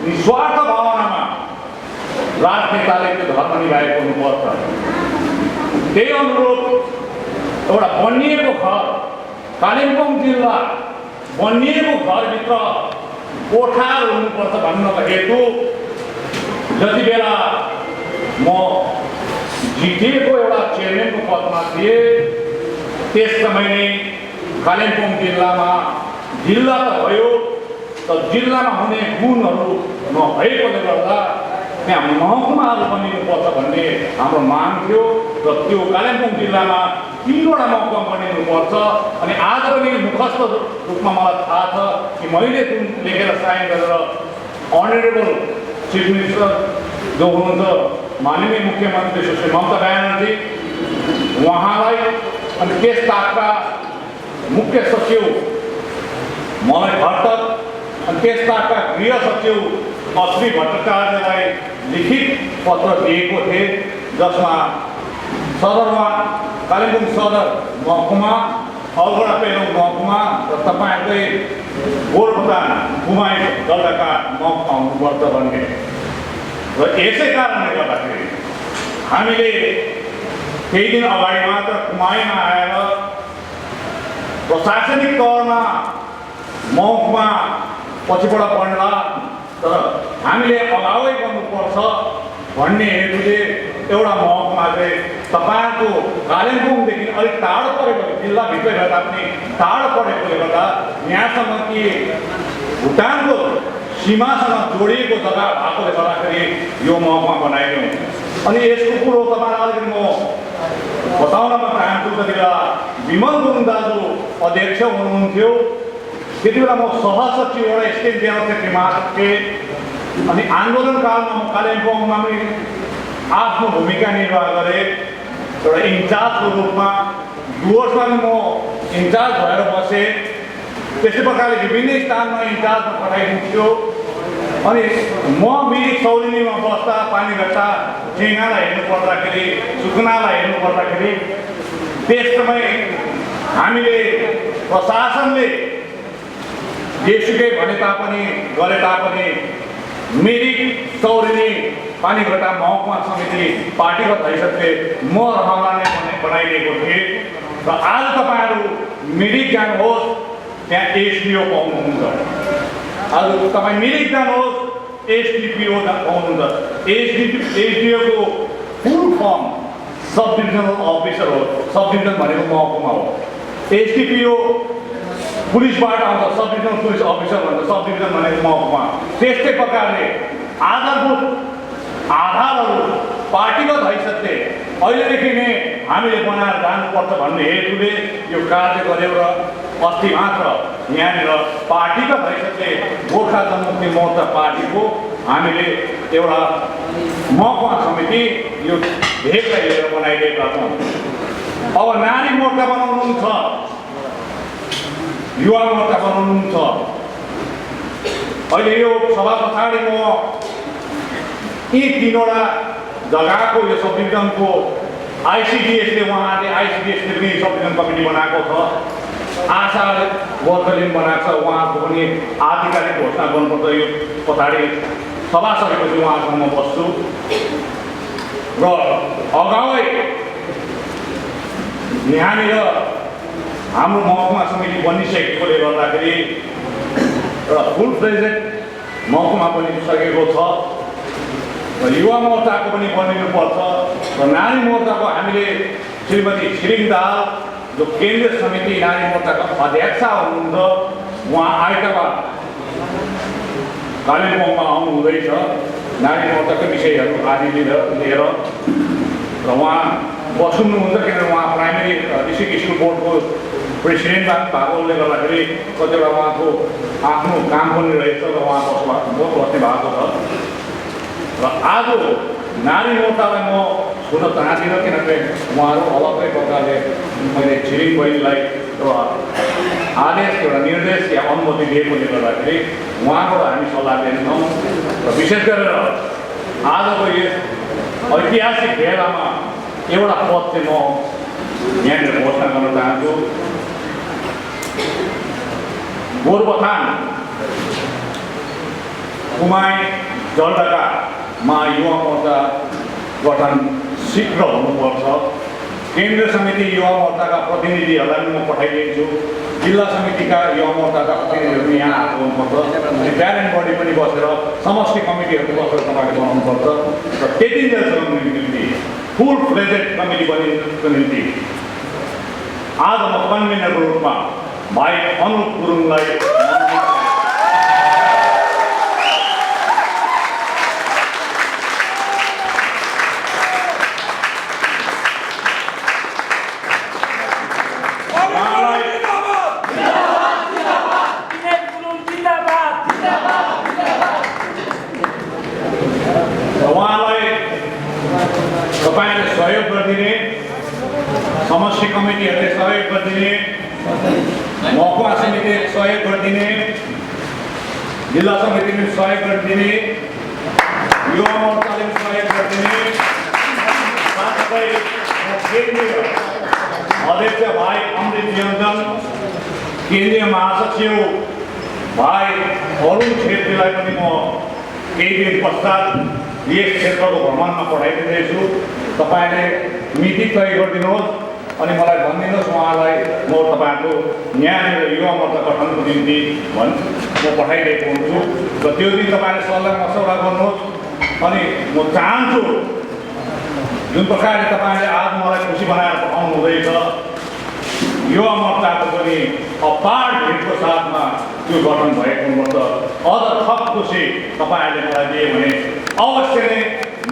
निस्वार्थ भावनामा राजनेताले त्यो धर्म निभाएको हुनुपर्छ। त्यही अनुरूप एउटा बनिएको घर कालिम्पोङ जिल्ला बनिएको घरभित्र कोठाहरू हुनुपर्छ भन्नको हेतु जति बेला म जिटिएको एउटा चेयरम्यानको पदमा थिएँ त्यस समय नै कालिम्पोङ जिल्लामा जिल्ला त भयो तर जिल्लामा हुने गुणहरू नभएकोले गर्दा त्यहाँ महकुमाहरू बनिनुपर्छ भन्ने हाम्रो माग थियो र त्यो कालिम्पोङ जिल्लामा 3वटा महकुमा बनिनुपर्छ। अनि आज पनि मुखस्थ रूपमा मलाई थाहा छ कि मैले जुन लेखेर साइन गरेर अनरेबल चिफ मिनिस्टर जो हुनुहुन्छ माननीय मुख्यमन्त्री सुश्री ममता ब्यानर्जी उहाँलाई अनि त्यस ताकका मुख्य सचिव मलाई भट्टक अनि त्यस ताकका गृह सचिव अश्री भट्टाचार्यलाई लिखित पत्र दिएको थिएँ जसमा सदरमा कालिम्पोङ सदर महकुमा अलगढा पेलोङ महकुमा र तपाईँकै गोरुबथान कुमाई जग्गाका महकुमा हुनुपर्छ भन्ने र यसै कारणले गर्दाखेरि हामीले केही दिन अगाडि मात्र कुमाईमा आएर प्रशासनिक तौरमा महकुमा पछिबाट बढ्ला तर हामीले अगावै गर्नुपर्छ भन्ने हेतुले एउटा महकुमा चाहिँ तपाईँको कालिम्पोङदेखि अलिक टाढो परेको जिल्लाभित्रै भए तापनि टाढो परेकोले गर्दा यहाँसम्म कि भुटानको सीमासँग जोडिएको जग्गा भएकोले गर्दाखेरि यो महकुमा बनाइदिउँ। अनि यसको कुरो तपाईँलाई अलिकति म बताउन चाहन्छु। जति बेला विमल गुरुङ दाजु अध्यक्ष हुनुहुन्थ्यो त्यति बेला म सहसचिव एउटा स्टेट डेमोक्रेटिक मात्र थिएँ अनि आन्दोलनकालमा म कालिम्पोङमा पनि आफ्नो भूमिका निर्वाह गरेँ एउटा इन्चार्जको रूपमा। डुवर्समा पनि म इन्चार्ज भएर बसेँ। त्यस्तै प्रकारले विभिन्न स्थानमा इन्चार्जमा पठाइदिन्थ्यो। अनि म मिरिक सौलिनीमा बस्दा पानीघट्टा ढेङ्गालाई हेर्नु पर्दाखेरि सुकुनालाई हेर्नु पर्दाखेरि त्यस समय हामीले प्रशासनले जेसुकै भने तापनि गरे तापनि मिरिक सौलिनी पानीघट्टा महकुमा समिति पार्टीगत हैसियतले म रहँदा नै बनाइदिएको थिएँ र आज तपाईँहरू मिरिक जानुहोस् त्यहाँ एसडिओ पाउनुहुन्छ। आज तपाईँ मिरिक जानुहोस् एसडिपिओ पाउनुहुन्छ। एसडिओको फुल फर्म सब डिभिजनल अफिसर हो। सब डिभिजन भनेको महकुमा हो। एसडिपिओ पुलिसबाट आउँछ सब डिभिजनल पुलिस अफिसर भन्छ सब डिभिजन भनेको महकुमा। त्यस्तै प्रकारले आधारभूत आधारहरू पार्टीगत हैसियतले अहिलेदेखि नै हामीले बनाएर जानुपर्छ भन्ने हेतुले यो कार्य गऱ्यौँ र अस्ति मात्र यहाँनिर पार्टीगत हैसियतले गोर्खा जनमुक्ति मोर्चा पार्टीको हामीले एउटा महकुमा समिति यो भेगलाई लिएर बनाइदिएका छौँ। अब नारी मोर्चा बनाउनु छ, युवा मोर्चा बनाउनु छ। अहिले यो सभा पछाडि म यी 3वटा जग्गाको यो संविधानको आइसिडिएसले उहाँले आइसिडिएसले पनि संविधान कमिटी बनाएको छ, आशा वर्गले बनाएको छ। उहाँको पनि आधिकारिक घोषणा गर्नुपर्छ। यो पछाडि सभा सकेपछि उहाँसँग म बस्छु र अगावै यहाँनिर हाम्रो महकुमा समिति बनिसकेकोले गर्दाखेरि र फुल फ्लेजेड महकुमा पनि सकेको छ र युवा मोर्चाको पनि बनिनुपर्छ र नारी मोर्चाको हामीले श्रीमती छिरिङ दाहाल जो केन्द्रीय समिति नारी मोर्चाका अध्यक्षा हुनुहुन्छ, उहाँ आइतबार कालिम्पोङमा आउनुहुँदैछ नारी मोर्चाका विषयहरू आदि लिएर र उहाँ बस्नुहुन्छ किनभने उहाँ प्राइमेरी डिस्ट्रिक्ट स्कुल बोर्डको प्रेसिडेन्ट भएकोले गर्दाखेरि कतिवटा उहाँको आफ्नो काम पनि रहेछ र उहाँ बस्ने भएको छ। र आज नारी मोर्चालाई म छुन चाहदिनँ किनभने उहाँहरू अलग्गै प्रकारले मैले छिरिङ बहिनीलाई एउटा आदेश एउटा निर्देश या अनुमति दिएकोले गर्दाखेरि उहाँबाट हामी सल्लाह दिन्छौँ र विशेष गरेर आजको यस ऐतिहासिक भेलामा एउटा पद चाहिँ म यहाँनिर घोषणा गर्न चाहन्छु। गोरुबथान कुमाई जलढकामा युवा मोर्चा गठन शीघ्र हुनुपर्छ। केन्द्रीय समिति युवा मोर्चाका प्रतिनिधिहरूलाई पनि म पठाइदिन्छु, जिल्ला समितिका युवा मोर्चाका प्रतिनिधिहरू यहाँ आएको हुनुपर्छ, अनि प्यारेन्ट बडी पनि बसेर समष्टि कमिटीहरू बसेर तपाईँले बनाउनुपर्छ र त्यतिन्जेलसम्म निम्ति फुल फ्लेजेड कमिटी बनिनुको निम्ति आज म कन्भिनरको रूपमा भाइ अनुप गुरुङलाई तपाईँले सहयोग गरिदिने, समष्टि कमिटीहरूले सहयोग गरिदिने, महकुमा समितिले सहयोग गरिदिने, जिल्ला समितिले सहयोग गरिदिने, युवा मोर्चाले सहयोग गरिदिने, साथसाथै केन्द्रीय अध्यक्ष भाइ अमृत योन्जन, केन्द्रीय महासचिव भाइ अरुण छेत्रीलाई पनि म केही दिन पश्चात यस क्षेत्रको भ्रमणमा पठाइदिँदैछु। तपाईँले मिति तय गरिदिनुहोस् अनि मलाई भनिदिनुहोस्, उहाँलाई म तपाईँहरूको यहाँनिर युवा मोर्चा गठनको निम्ति म पठाइदिएको हुन्छु र त्यो दिन तपाईँले सल्लाह मसौरा गर्नुहोस्। अनि म चाहन्छु जुन प्रकारले तपाईँले आज मलाई खुसी बनाएर पठाउनु हुँदैछ, युवा मोर्चाको पनि अपार भिडको साथमा त्यो गठन भएको हुनुपर्छ। अझ थप खुसी तपाईँहरूले मलाई दिए भने अवश्य नै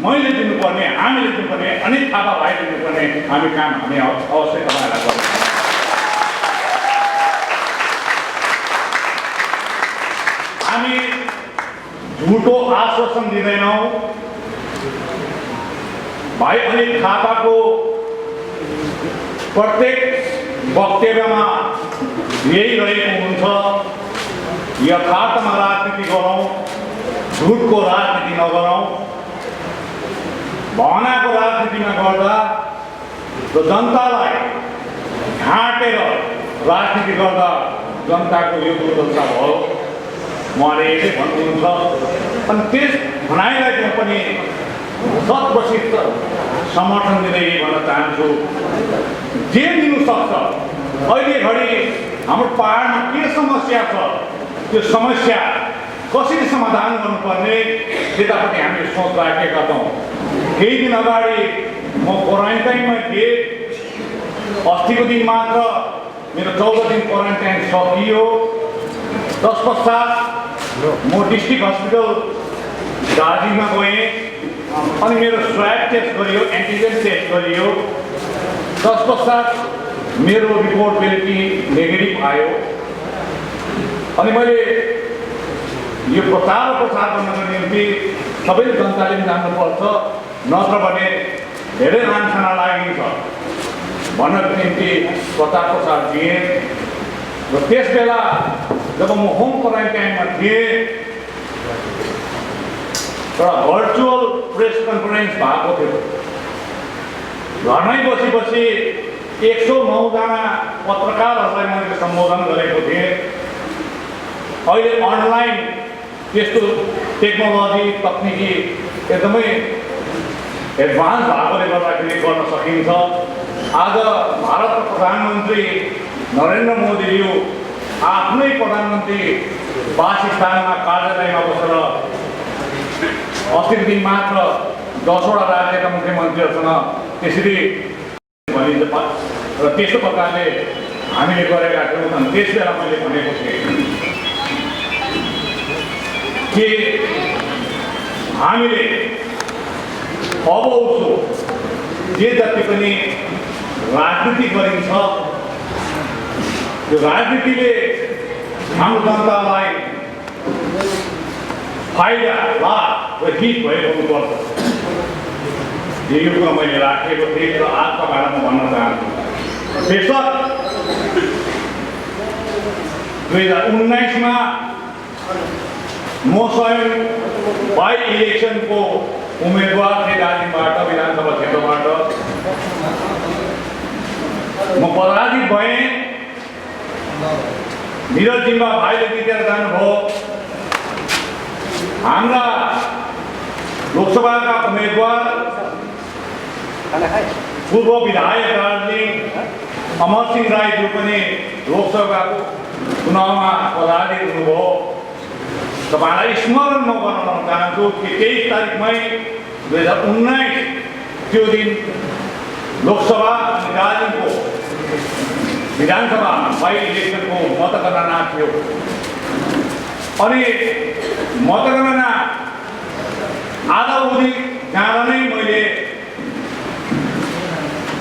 मैले दिनुपर्ने, हामीले दिनुपर्ने, अनित थापा भाइ दिनुपर्ने हामी काम हामी अवश्य तपाईँहरूलाई गर्छौँ। हामी झुटो आश्वासन दिँदैनौँ। भाइ अनित थापाको प्रत्येक वक्तव्यमा यही रहेको हुन्छ, यथार्थमा राजनीति गरौँ, झुटको राजनीति नगरौँ। भावनाको राजनीतिमा गर्दा र जनतालाई ढाँटेर राजनीति गर्दा जनताको यो दुर्दशा भयो, उहाँले यसै भन्नुहुन्छ। अनि त्यस भनाइलाई पनि शतप्रतिशत समर्थन दिँदै भन्न चाहन्छु, जे दिनु सक्छ। अहिले घडी हाम्रो पहाडमा के समस्या छ, त्यो समस्या कसरी समाधान गर्नुपर्ने त्यतापट्टि हामीले सोच राखेका छौँ। केही दिन अगाडि म क्वारेन्टाइनमा थिएँ, अस्तिको दिन मात्र मेरो 14 दिन क्वारेन्टाइन सकियो। तत्पश्चात म डिस्ट्रिक्ट हस्पिटल दार्जिलिङमा गएँ अनि मेरो स्वाब टेस्ट गरियो, एन्टिजेन टेस्ट गरियो। तत्पश्चात मेरो रिपोर्ट बेलुकी नेगेटिभ आयो। अनि मैले यो प्रचार गर्नको निम्ति सबैले जनताले पनि जान्नुपर्छ, नत्र भने धेरै लान्छना लागिन्छ। भन्नको निम्ति प्रचार प्रसार दिएँ र त्यस बेला जब म होम क्वारेन्टाइनमा थिएँ र भर्चुअल प्रेस कन्फरेन्स भएको थियो। घरमै बसी 109 जना पत्रकारहरूलाई मैले सम्बोधन गरेको थिएँ। अहिले अनलाइन त्यस्तो टेक्नोलोजी तकनिकी एकदमै एडभान्स भएकोले गर्दाखेरि गर्न सकिन्छ। आज भारतका प्रधानमन्त्री नरेन्द्र मोदीज्यू आफ्नै प्रधानमन्त्री वासस्थानमा कार्यालयमा बसेर अस्तिको दिन मात्र 10वटा राज्यका मुख्यमन्त्रीहरूसँग त्यसरी भनिन्छ र त्यस्तो प्रकारले हामीले गरेका थियौँ। त्यस बेला मैले भनेको थिएँ कि हामीले अब उसो जे जति पनि राजनीति गरिन्छ त्यो राजनीतिले हाम्रो जनतालाई फाइदा लाभ र हित भएको हुनुपर्छ। यो कुरा मैले राखेको थिएँ र आज तपाईँलाई म भन्न चाहन्छु। बेसक 2019मा म स्वयं बाई इलेक्सनको उम्मेदवार थिएँ दार्जिलिङबाट, विधानसभा क्षेत्रबाट। म पराजित भएँ। निरज जिम्बा भाइले जितेर जानुभयो। हाम्रा लोकसभाका उम्मेदवार पूर्व विधायक दार्जिलिङ अमर सिंह राईज्यू पनि लोकसभाको चुनावमा पराजित हुनुभयो। तपाईँलाई स्मरण म गराउन चाहन्छु कि 23 तारिकमै 2019 त्यो दिन लोकसभा अनि दार्जिलिङको विधानसभा बाई इलेक्सनको मतगणना थियो। अनि मतगणना आधाउधी जाँदा नै मैले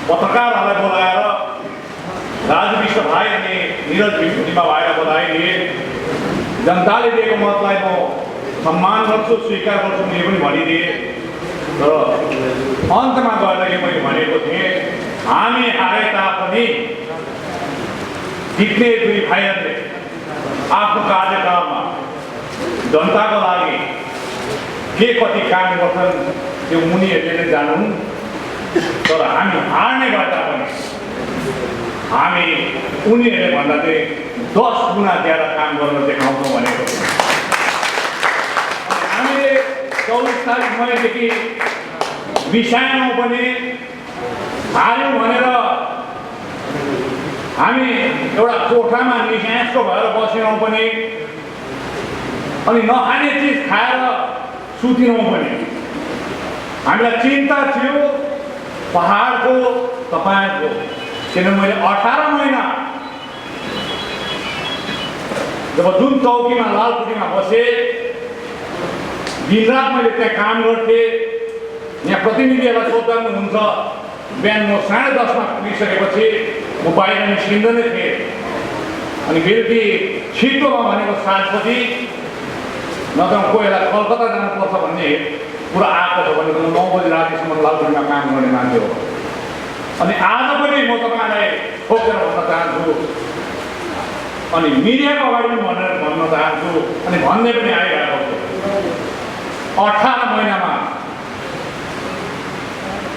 पत्रकारहरूलाई बोलाएर राजु विश्व भाइ अनि निरज जिम्बा भाइलाई बधाई दिए। जनताले दिएको मतलाई म सम्मान गर्छु, स्वीकार गर्छु मैले पनि भनिदिएँ। र अन्तमा गएर यो मैले भनेको थिएँ, हामी हारे तापनि जित्ने दुई भाइहरूले आफ्नो कार्यकालमा जनताको लागि के कति काम गर्छन् त्यो उनीहरूले नै जानुन्। तर हामी हार्ने भए तापनि हामी उनीहरूले भन्दा चाहिँ 10 गुणा ज्यादा काम गर्न देखाउँछौँ भनेको थियो। हामीले 24 तारिक मईदेखि बिसाएनौँ पनि हार्यौँ भनेर हामी एउटा कोठामा निशास्तो भएर बसेनौँ पनि अनि नखाने चिज खाएर सुतिनौँ पनि। हामीलाई चिन्ता थियो पहाडको, तपाईँको। किनभने मैले 18 महिना जब जुन चौकीमा लालकुटीमा बसेँ, दिनरात मैले त्यहाँ काम गर्थेँ। यहाँ प्रतिनिधिहरूलाई सोध्नुहुन्छ, बिहान म 10:30मा पुगिसकेपछि म बाहिर निस्किँदै थिएँ। अनि बेलुकी छिटोमा भनेको 7 बजी, नत्र कोही बेला कलकत्ता जानुपर्छ भन्ने कुरा आएको छ भने 9 बजी रातिसम्म लालकुटीमा काम गर्ने मान्छे हो। अनि आज पनि म तपाईँलाई ठोकेर भन्न चाहन्छु अनि मिडियाको अगाडि पनि भन्न चाहन्छु अनि भन्ने पनि आइरहेको छु। 18 महिनामा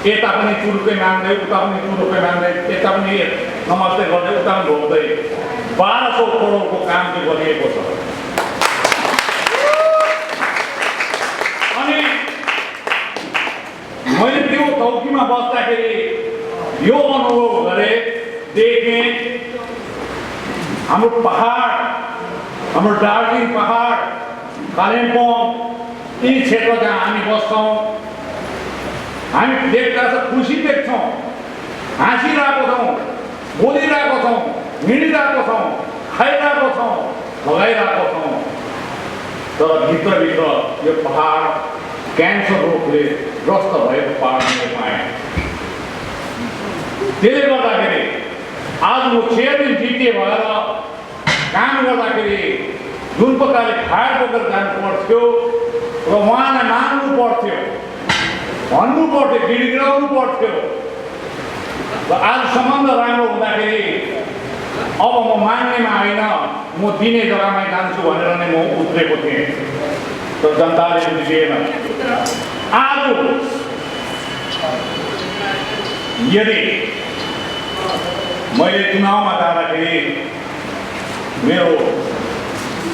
यता पनि चुरुक्कै माग्दै, उता पनि चुरुक्कै माग्दै, यता पनि नमस्ते गर्दै, उता पनि ढोक्दै 1200 करोडको काम चाहिँ गरिएको छ। अनि मैले त्यो चौकीमा बस्दाखेरि यो अनुभव गरेँ, देखेँ हाम्रो पहाड, हाम्रो दार्जिलिङ पहाड, कालिम्पोङ यी क्षेत्र जहाँ हामी बस्छौँ, हामी देख्दा खुसी देख्छौँ, हाँसिरहेको छौँ, बोलिरहेको छौँ, हिँडिरहेको छौँ, खाइरहेको छौँ, लगाइरहेको छौँ। तर भित्रभित्र यो पहाड क्यान्सर रोगले ग्रस्त भएको पहाड मैले पाएँ। त्यसले गर्दाखेरि आज म चेयरम्यान जिटिए भएर काम गर्दाखेरि जुन प्रकारले फायर बोकेर जानु पर्थ्यो र उहाँलाई माग्नु पर्थ्यो, भन्नु पर्थ्यो, गिडगिडाउनु पर्थ्यो, र आज सम्बन्ध राम्रो हुँदाखेरि अब म माग्नेमा होइन म दिने जग्गामा जान्छु भनेर नै म उत्रेको थिएँ, तर जनताले दिएन। आज यदि मैले चुनावमा जाँदाखेरि मेरो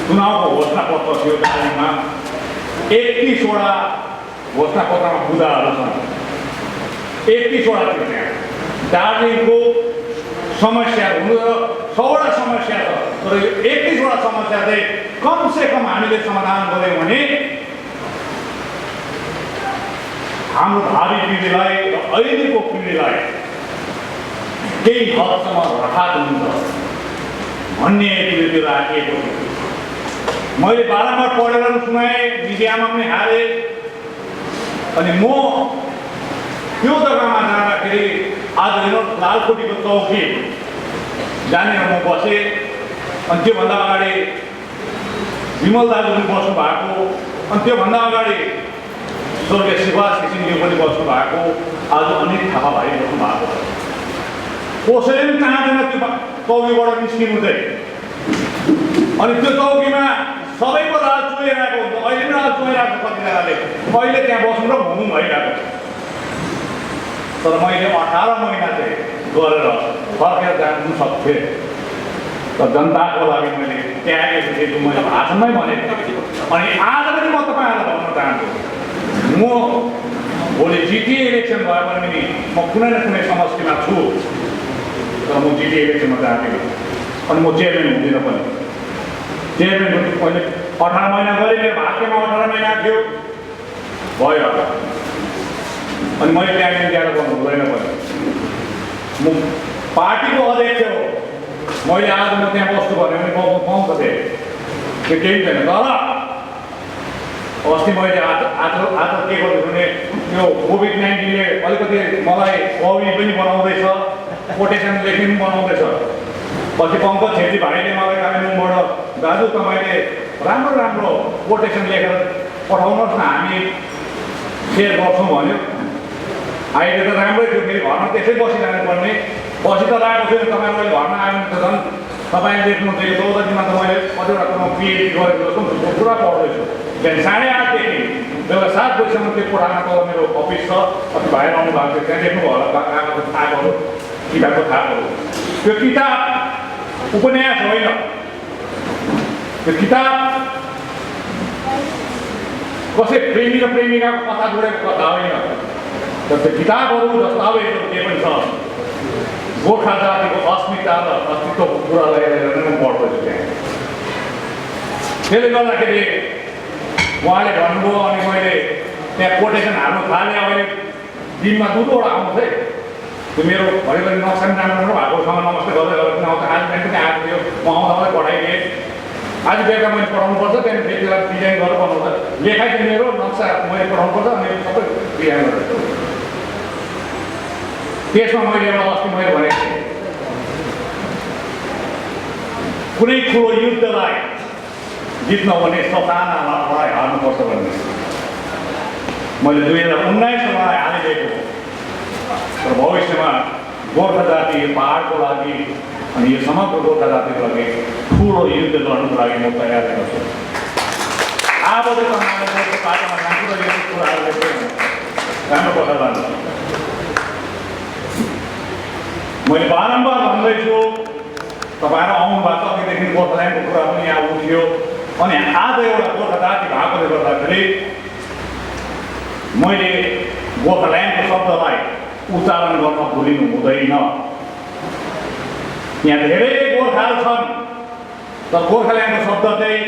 चुनावको घोषणापत्र थियो दार्जिलिङमा, 31वटा घोषणापत्रमा मुद्दाहरू छन्, 31वटा थियो त्यहाँ। दार्जिलिङको समस्या हुनु 100वटा समस्या छ, तर यो 31वटा समस्या चाहिँ कमसेकम हामीले समाधान गऱ्यौँ भने हाम्रो भावी पिँढीलाई र अहिलेको पिँढीलाई केही हदसम्म राहत हुन्छ भन्ने कुरोतिर राखिएको थियो। मैले बारम्बार पढेर पनि सुनाएँ, मिडियामा पनि हालेँ। अनि म त्यो जग्गामा जाँदाखेरि आज हेर्नु लालकोटीको चौकी जानेर म बसेँ। अनि त्योभन्दा अगाडि विमल दाजु पनि बस्नु भएको, अनि त्योभन्दा अगाडि स्वर्गीय सुभाष घिसिङज्यू पनि बस्नु भएको, आज अनित थापा भाइ बस्नु भएको। कसैले पनि चाहँदैन त्यो चौकीबाट निस्किनु चाहिँ। अनि त्यो चौकीमा सबैको राज चुहिरहेको हुन्छ, अहिले पनि राज चुहिरहेको छ कतिजनाले, कहिले त्यहाँ बस्नु र घुम्नु भइरहेको। तर मैले 18 महिना चाहिँ गरेर फर्केर जानु सक्थेँ, तर जनताको लागि मैले त्यागेको थिएँ, मैले भाषणमै भनेको थिएँ। अनि आज पनि म तपाईँहरूलाई भन्न चाहन्छु, म भोलि जिटिए इलेक्सन भयो भने पनि म कुनै न कुनै समष्टिमा छु, तर म जिटिए इलेक्सनमा जाँदिनँ। अनि म चेयरम्यान हुँदिनँ पनि। चेयरम्यान मैले 18 महिना गरेँ, मेरो भाग्यमा 18 महिना थियो, भयो। अनि मैले त्यहाँनिर गएर गर्नु हुँदैन पनि। म पार्टीको अध्यक्ष हो, मैले आज म त्यहाँ बस्छु भने पनि पाउँछ थिएँ, त्यो केही छैन। तर अस्ति मैले आज के गर्छु भने यो कोभिड-19ले अलिकति मलाई कवि पनि बनाउँदैछ, कोटेसन लेख्ने पनि बनाउँदैछ। पछि पङ्कज छेत्री भाइले मलाई कालिम्पोङबाट, दाजु तपाईँले राम्रो राम्रो कोटेसन लेखेर पठाउनुहोस् न, हामी सेयर गर्छौँ भन्यो। अहिले त राम्रै थियो, फेरि घरमा त्यसै बसिरहनु पर्ने, बसी त रहेको थियो। तपाईँ मैले घरमा आयो भने त झन् तपाईँले लेख्नुहुन्छ, यो 14 दिनमा त मैले कतिवटा कुरामा पिएचडी गरेको जस्तो पुरा पढ्दैछु। बिहान 8:30देखि बेलुका 7 बजीसम्म त्यो कोठामा तल मेरो अफिस छ, अस्ति भाइर आउनु भएको थियो, त्यहाँ लेख्नुभयो होला कागजको थाकहरू, किताबको थाकहरू। त्यो किताब उपन्यास होइन, त्यो किताब कसै प्रेमी र प्रेमिकाको कथा जोडेको कथा होइन। तर त्यो किताबहरू दस्तावेजहरू के पनि छ, गोर्खा जातिको अस्मिता र अस्तित्वको कुरा लिएर नै म पढ्दैछु त्यहाँ। त्यसले गर्दाखेरि उहाँले भन्नुभयो, अनि मैले त्यहाँ कोटेसन हाल्नु थालेँ। अहिले दिनमा 2-2वटा आउँछ है, त्यो मेरो घरिघरि नक्सा पनि राम्रो भएकोसँग नमस्ते गर्दै गर्दै पनि आउँछ। आज बिहान पनि आएको थियो, म आउँदा पठाइदिएँ। आज बेलुका मैले पठाउनुपर्छ, त्यहाँदेखि फेरि त्यसलाई डिजाइन गरेर बनाउँछ, लेखाइ चाहिँ मेरो नक्सा मैले पठाउनुपर्छ, अनि सबै डिजाइन गरेर। त्यसमा मैले एउटा अस्ति मैले भनेको थिएँ, कुनै ठुलो युद्धलाई जित्न हो भने ससाना लडाइँ हार्नुपर्छ भन्ने मैले 2019मा मलाई हालिदिएको हो। तर भविष्यमा गोर्खा जाति, यो पहाडको लागि अनि यो समग्र गोर्खा जातिको लागि ठुलो युद्ध लड्नुको लागि म तयार छु। अब चाहिँ तपाईँले बाटोमा राम्रो कुराहरूले राम्रो कथा जान्छ। मैले बारम्बार भन्दैछु, तपाईँहरू आउनुभएको अघिदेखि गोर्खाल्यान्डको कुरा पनि यहाँ उठ्यो। अनि आज एउटा गोर्खा जाति भएकोले गर्दाखेरि मैले गोर्खाल्यान्डको शब्दलाई उच्चारण गर्न भुलिनु हुँदैन। यहाँ धेरै गोर्खाहरू छन्, तर गोर्खाल्यान्डको शब्द चाहिँ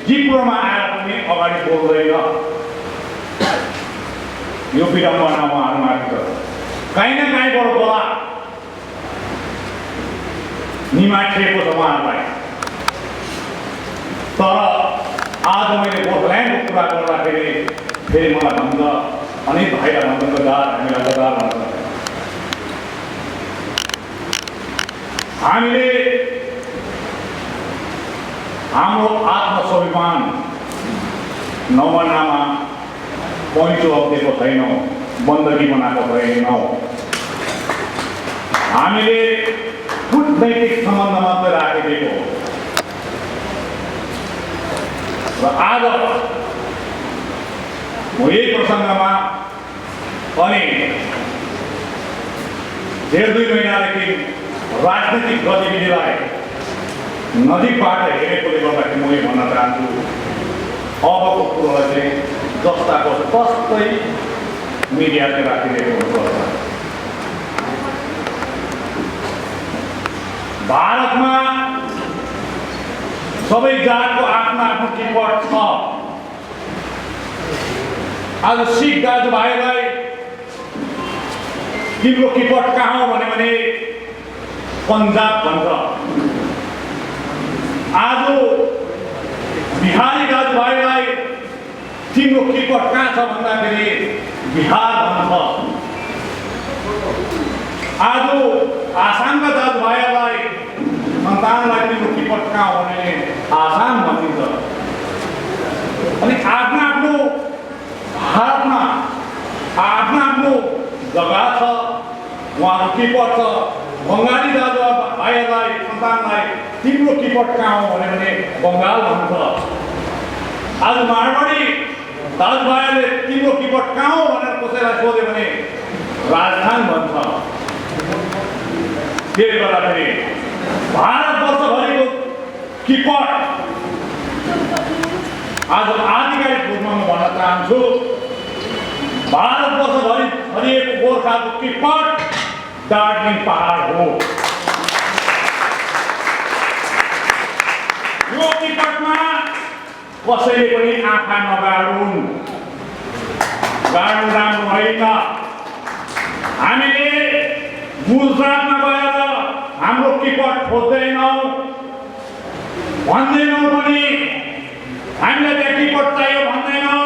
जिब्रोमा आएर पनि अगाडि बोल्दैन। यो विडम्बना उहाँहरूमाथि छ, काहीँ न काहीँबाट बोला निमाठिएको छ उहाँहरूलाई। तर आज मैले गोर्खाल्यान्डको कुरा गर्दाखेरि फेरि मलाई भन्छ, अनेक भाइलाई भन्छ गदार, हामीलाई गदार भन्छ। हामीले हाम्रो आत्मस्वाभिमान नमनामा पैँचो अप्रेको छैनौँ, बन्दगी बनाएको छैनौँ। हामीले कूटनैतिक सम्बन्ध मात्रै राखिदिएको हो र आज म यही प्रसङ्गमा अनि 1.5-2 महिनादेखि राजनीतिक गतिविधिलाई नजिकबाट हेरेकोले गर्दाखेरि म यो भन्न चाहन्छु अबको कुरोलाई चाहिँ जस्ताको तस्तै मिडियाले राखिदिएको हुनुपर्छ। भारतमा सबै जातको आफ्नो आफ्नो टिकट छ। आज सिख दाजुभाइलाई तिम्रो टिकट कहाँ हो भने पन्जाब भन्छ। आज बिहारी दाजुभाइलाई तिम्रो टिकट कहाँ छ भन्दाखेरि बिहार भन्छ। आज आसामका दाजुभाइलाई सन्तानलाई तिम्रो टिकट कहाँ हो भने आसाम भनिन्छ। अनि आफ्नो आफ्नो भारतमा आफ्नो आफ्नो जग्गा छ, उहाँको टिकट छ। बङ्गाली दाजुभाइलाई सन्तानलाई तिम्रो टिकट कहाँ हो भने बङ्गाल भन्छ। आज मारवाडी दाजुभाइले तिम्रो टिकट कहाँ हो भनेर कसैलाई सोध्यो भने राजस्थान भन्छ। त्यसले गर्दाखेरि भारतवर्षभरिको टिकट आज आधिकारिक रूपमा म भन्न चाहन्छु भारतवर्षभरि भरिएको गोर्खाको टिकट दार्जिलिङ पहाड हो। यो टिकटमा कसैले पनि आँखा नगाडुन्, गाड्नु राम्रो होइन। हामीले गुजरातमा गएर हाम्रो टिकट खोज्दैनौँ, भन्दैनौँ पनि हामीलाई त्यहाँ टिकट चाहियो भन्दैनौँ,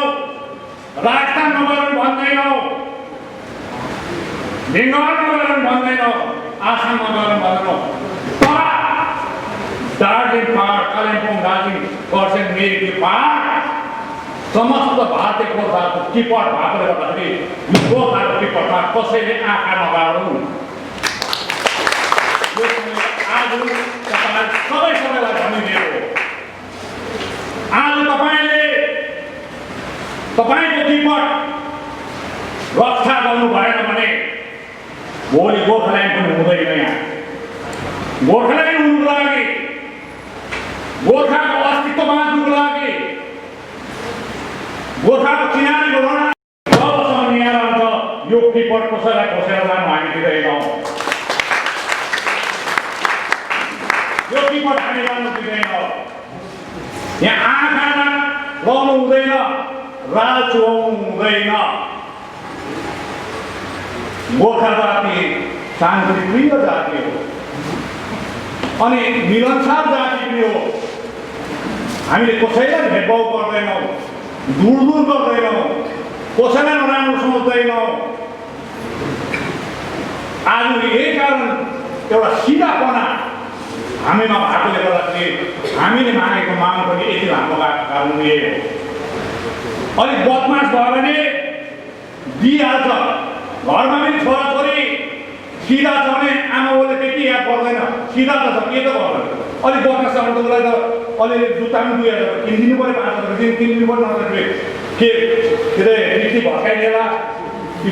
राजस्थानमा गएर भन्दैनौँ, बङ्गालमा गएर भन्दैनौँ, आसाममा गएर भन्दैनौँ। दार्जिलिङ पहाड, कालिम्पोङ, दार्जिलिङ, खरसाङ, मिरिक पहाड समस्त भारतीय गोर्खाको टिकट भएकोले गर्दाखेरि यो गोर्खाको टिकटमा कसैले आँखा नगाडौँ। आज तपाईँ सबैलाई भनिदिएको आज तपाईँले तपाईँको टिकट रक्षा गर्नु भएन भने भोलि गोर्खाल्यान्ड पनि हुँदैन। यहाँ गोर्खाल्यान्ड हुनुको लागि, गोर्खाको अस्तित्व बाँच्नुको लागि, गोर्खाको चिनारी बनाउन जबसम्म यहाँ रहन्छ यो टिकट कसैलाई खोसेर लानु हामी दिँदैनौँ। यो टिकट हामी लानु दिँदैनौँ। यहाँ आँखा लाउनु हुँदैन, राल चुहाउनु हुँदैन। गोर्खा जाति शान्तिप्रिय जाति हो अनि मिलनसार जाति पनि हो। हामीले कसैलाई भेदभाव गर्दैनौँ, दूर गर्दैनौँ, कसैलाई नराम्रो सोच्दैनौँ। आज यही कारण एउटा सिधापना हामीमा भएकोले गर्दाखेरि हामीले मागेको माग पनि यति लामो कारण यही हो। अलिक बदमास भयो भने दिइहाल्छ। घरमा पनि छोराछोरी सिधा छ भने आमाबाउले त्यति याद पर्दैन, सिधा त छ के त गर्दैन। अलिक बदमास छ भने त उसलाई त अलिअलि जुत्ता पनि 2000 किनिदिनु पऱ्यो, 5000 किनिदिनु पऱ्यो। नत्र के अरे बिक्री भत्काइदिएला,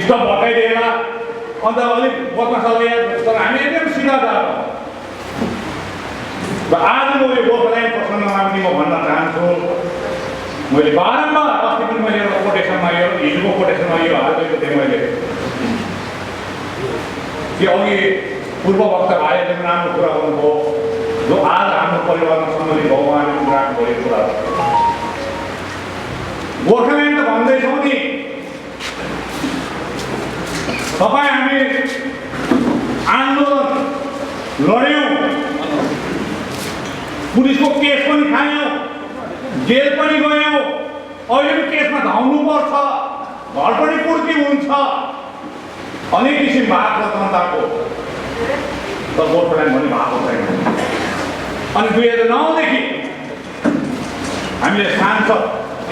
स्टप भत्काइदिएला, अन्त अलिक बदमासलाई याद। तर हामी एकदम सिधा छ। र आज म यो गोर्खाल्यान्ड प्रसङ्गमा पनि म भन्न चाहन्छु, मैले बारम्बार अस्ति पनि मैले एउटा कोटेसनमा यो हिजोको कोटेसनमा यो हालेको थिएँ मैले कि अघि पूर्व वक्ता भाइले पनि राम्रो कुरा गर्नुभयो, जो आज हाम्रो परिवारमा सम्बन्धित भयो उहाँले कुरा गरेको कुरा। गोर्खाल्यान्ड त भन्दैछौँ नि, तपाईँ हामी आन्दोलन लड्यौँ, पुलिसको केस पनि खायौँ, जेल पनि गयौँ, अहिले पनि केसमा धाउनु पर्छ, घर पनि पूर्ति हुन्छ। अनेक किसिम भएको जनताको तर गोर्खाल्यान्ड पनि भएको छैन। अनि 2009 देखि हामीले सांसद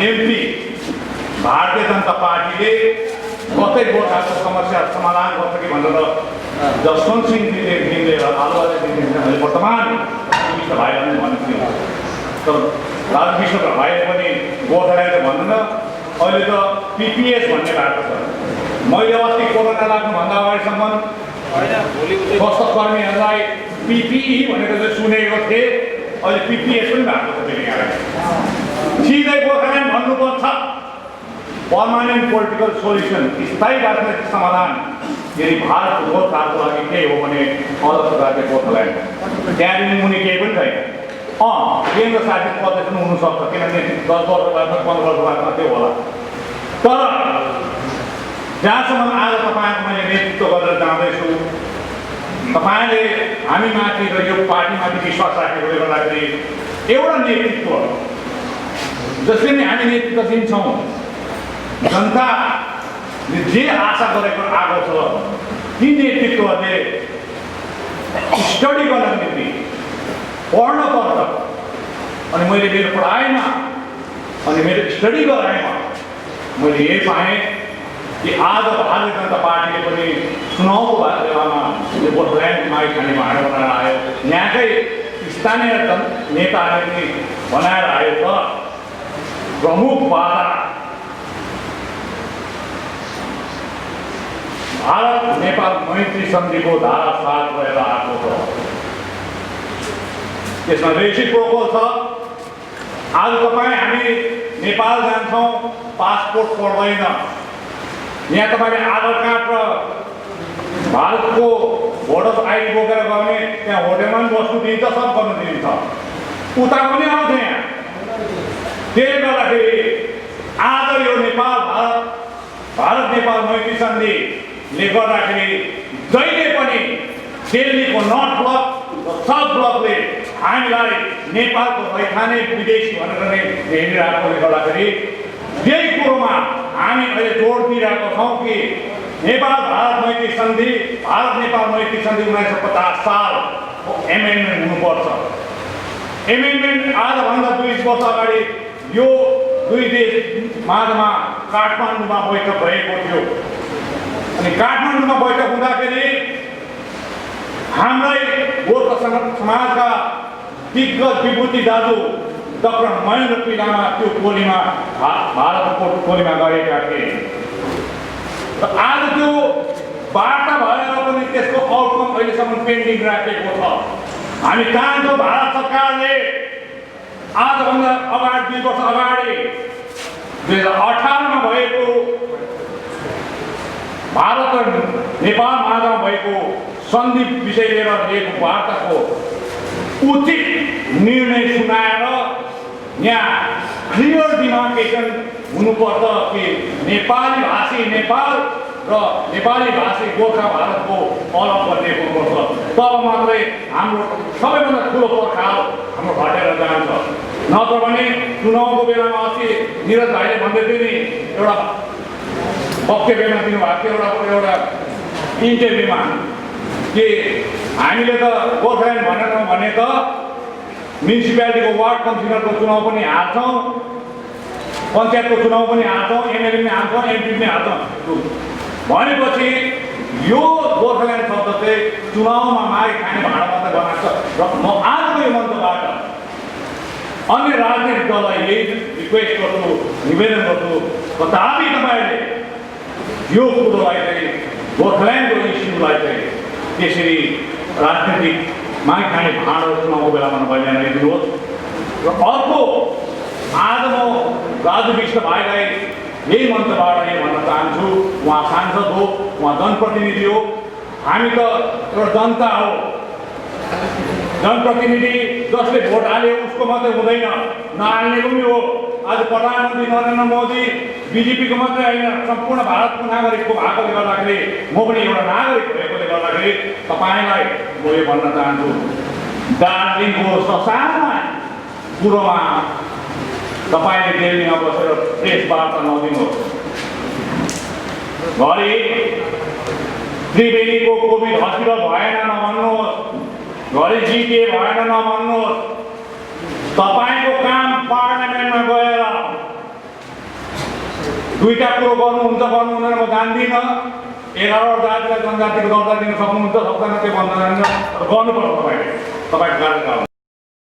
एमपी भारतीय जनता पार्टीले कतै गोर्खाको समस्या समाधान गर्छ कि भनेर जसवन्त सिंहदेखि लिएर आलुवादेखि अहिले वर्तमान विष्ट भाइलाई पनि भनेको थियो। तर राजु विष्टका भाइले पनि गोर्खाल्यान्ड भन्दैन, अहिले त पिपिएस भन्ने भएको छ। मैले अस्ति कोरोना लाग्नुभन्दा अगाडिसम्म स्वास्थ्य कर्मीहरूलाई पिपिई भनेको चाहिँ सुनेको थिएँ, अहिले पिपिएस पनि भएको छ। फेरि यहाँ सिधै गोर्खाल्यान्ड भन्नुपर्छ। पर्मानेन्ट पोलिटिकल सोल्युसन, स्थायी राजनैतिक समाधान यदि भारतको गोर्खाहरूको लागि केही हो भने अलग राज्य गोर्खाल्यान्ड, त्यहाँदेखि मुनि केही पनि छैन। केन्द्र शासित प्रदेश पनि हुनसक्छ, किनभने 10 वर्ष बादमा 15 वर्ष बादमा त्यो होला। तर जहाँसम्म आज तपाईँको मैले नेतृत्व गरेर जाँदैछु, तपाईँले हामीमाथि र यो पार्टीमाथि विश्वास राखेकोले गर्दाखेरि एउटा नेतृत्व जसले नै हामी नेतृत्व दिन्छौँ, जनताले जे आशा गरेको आएको छ ती नेतृत्वहरूले स्टडी गर्नको निम्ति पढ्न पर्छ। अनि मैले मेरो पढाइमा अनि मेरो स्टडी गराइमा मैले यही पाएँ कि आज भारतीय जनता पार्टीले पनि चुनावको बेलामा यो गोर्खाल्यान्ड माग खाने भाँडो बनाएर आयो, यहाँकै स्थानीय नेताहरूले पनि बनाएर आयो। तर प्रमुख बाधा भारत नेपाल मैत्री सन्धिको धारा 7 भएर आएको छ। त्यसमा रेसिप्रोकल छ। आज तपाईँ हामी नेपाल जान्छौँ, पासपोर्ट पर्दैन, यहाँ तपाईँले आधार कार्ड र भारतको भोटर आइडी बोकेर गयो भने त्यहाँ होटेलमा पनि बस्नु दिन्छ, सब गर्नु दिन्छ, उता पनि आउँछ यहाँ। त्यसले गर्दाखेरि आज यो भारत नेपाल मैत्री सन्धिले गर्दाखेरि जहिले पनि दिल्लीको नर्थ ब्लक र साउथ ब्लकले हामीलाई नेपालको रैथाने विदेशी भनेर नै हेरिरहेकोले गर्दाखेरि यही कुरोमा हामी अहिले जोड दिइरहेको छौँ कि नेपाल भारत मैत्री सन्धि 1950 सालको एमेन्डमेन्ट हुनुपर्छ। एमेन्डमेन्ट आजभन्दा 20 वर्ष अगाडि यो दुई देश माझमा काठमाडौँमा बैठक भएको थियो। अनि काठमाडौँमा बैठक हुँदाखेरि हाम्रै गोर्खा समाजका दिग्गज विभूति दाजु डाक्टर महेन्द्र पी लामा त्यो टोलीमा भारतको टोलीमा गएका थिए। र आज त्यो वार्ता भएर पनि त्यसको आउटकम अहिलेसम्म पेन्डिङ राखेको छ। हामी चाहन्छौँ भारत सरकारले आजभन्दा अगाडि 2 वर्ष अगाडि 2018 मा भएको भारत र नेपाल माझमा भएको सन्धि विषय लिएर लिएको वार्ताको उचित निर्णय सुनाएर यहाँ क्लियर डिमार्केसन हुनुपर्छ कि नेपाली भाषी नेपाल र नेपाली भाषी गोर्खा भारतको अलग गरिएको हुनुपर्छ। तब मात्रै हाम्रो सबैभन्दा ठुलो पर्खाल हाम्रो घटेर जान्छ। नत्र भने चुनावको बेलामा अस्ति निरज भाइले भन्दै थियो नि, एउटा वक्तव्यमा दिनुभएको थियो एउटा इन्टरभ्यूमा कि हामीले त गोर्खाल्यान्ड भनेर भने त म्युनिसिपालिटीको वार्ड काउन्सिलरको चुनाव पनि हाल्छौँ, पञ्चायतको चुनाव पनि हाल्छौँ, एमएलए पनि हाल्छौँ, एमपी पनि हाल्छौँ भनेपछि यो गोर्खाल्यान्ड शब्द चाहिँ चुनावमा माग खाने भाँडा मात्रै बनाएको छ। र म आजको यो मञ्चबाट अन्य राजनीतिक दललाई यही रिक्वेस्ट गर्छु, निवेदन गर्छु, तथापि तपाईँले यो कुरोलाई चाहिँ गोर्खाल्यान्डको इस्युलाई चाहिँ त्यसरी राजनीतिक माग खाने भाँडो चुनावको बेलामा नभइदिनुहोस्। र अर्को आज म राजु विष्ट भाइलाई यही मञ्चबाट यो भन्न चाहन्छु, उहाँ सांसद हो, उहाँ जनप्रतिनिधि हो, हामी त एउटा जनता हो। जनप्रतिनिधि जसले भोट हाल्यो उसको मात्रै हुँदैन, नहाल्नेको पनि हो। आज प्रधानमन्त्री नरेन्द्र मोदी बिजेपीको मात्रै होइन, सम्पूर्ण भारतको नागरिकको भएकोले गर्दाखेरि म पनि एउटा नागरिक भएकोले गर्दाखेरि तपाईँलाई म यो भन्न चाहन्छु, दार्जिलिङको ससाना कुरोमा तपाईँले दिल्लीमा बसेर प्रेस वार्ता नदिनुहोस्। घरि त्रिवेणीको कोभिड हस्पिटल भएन नभन्नुहोस्, घरि जिटिए भएन नभन्नुहोस्। तपाईँको काम पार्लियामेन्टमा गएर दुईटा कुरो गर्नुहुन्छ गर्नुहुँदैन म जान्दिनँ, 11वटा जातिलाई जनजातिको दर्जा दिन सक्नुहुन्छ सक्दैन त्यो भन्दैन गर्नुपर्छ तपाईँले तपाईँको कार्यकालमा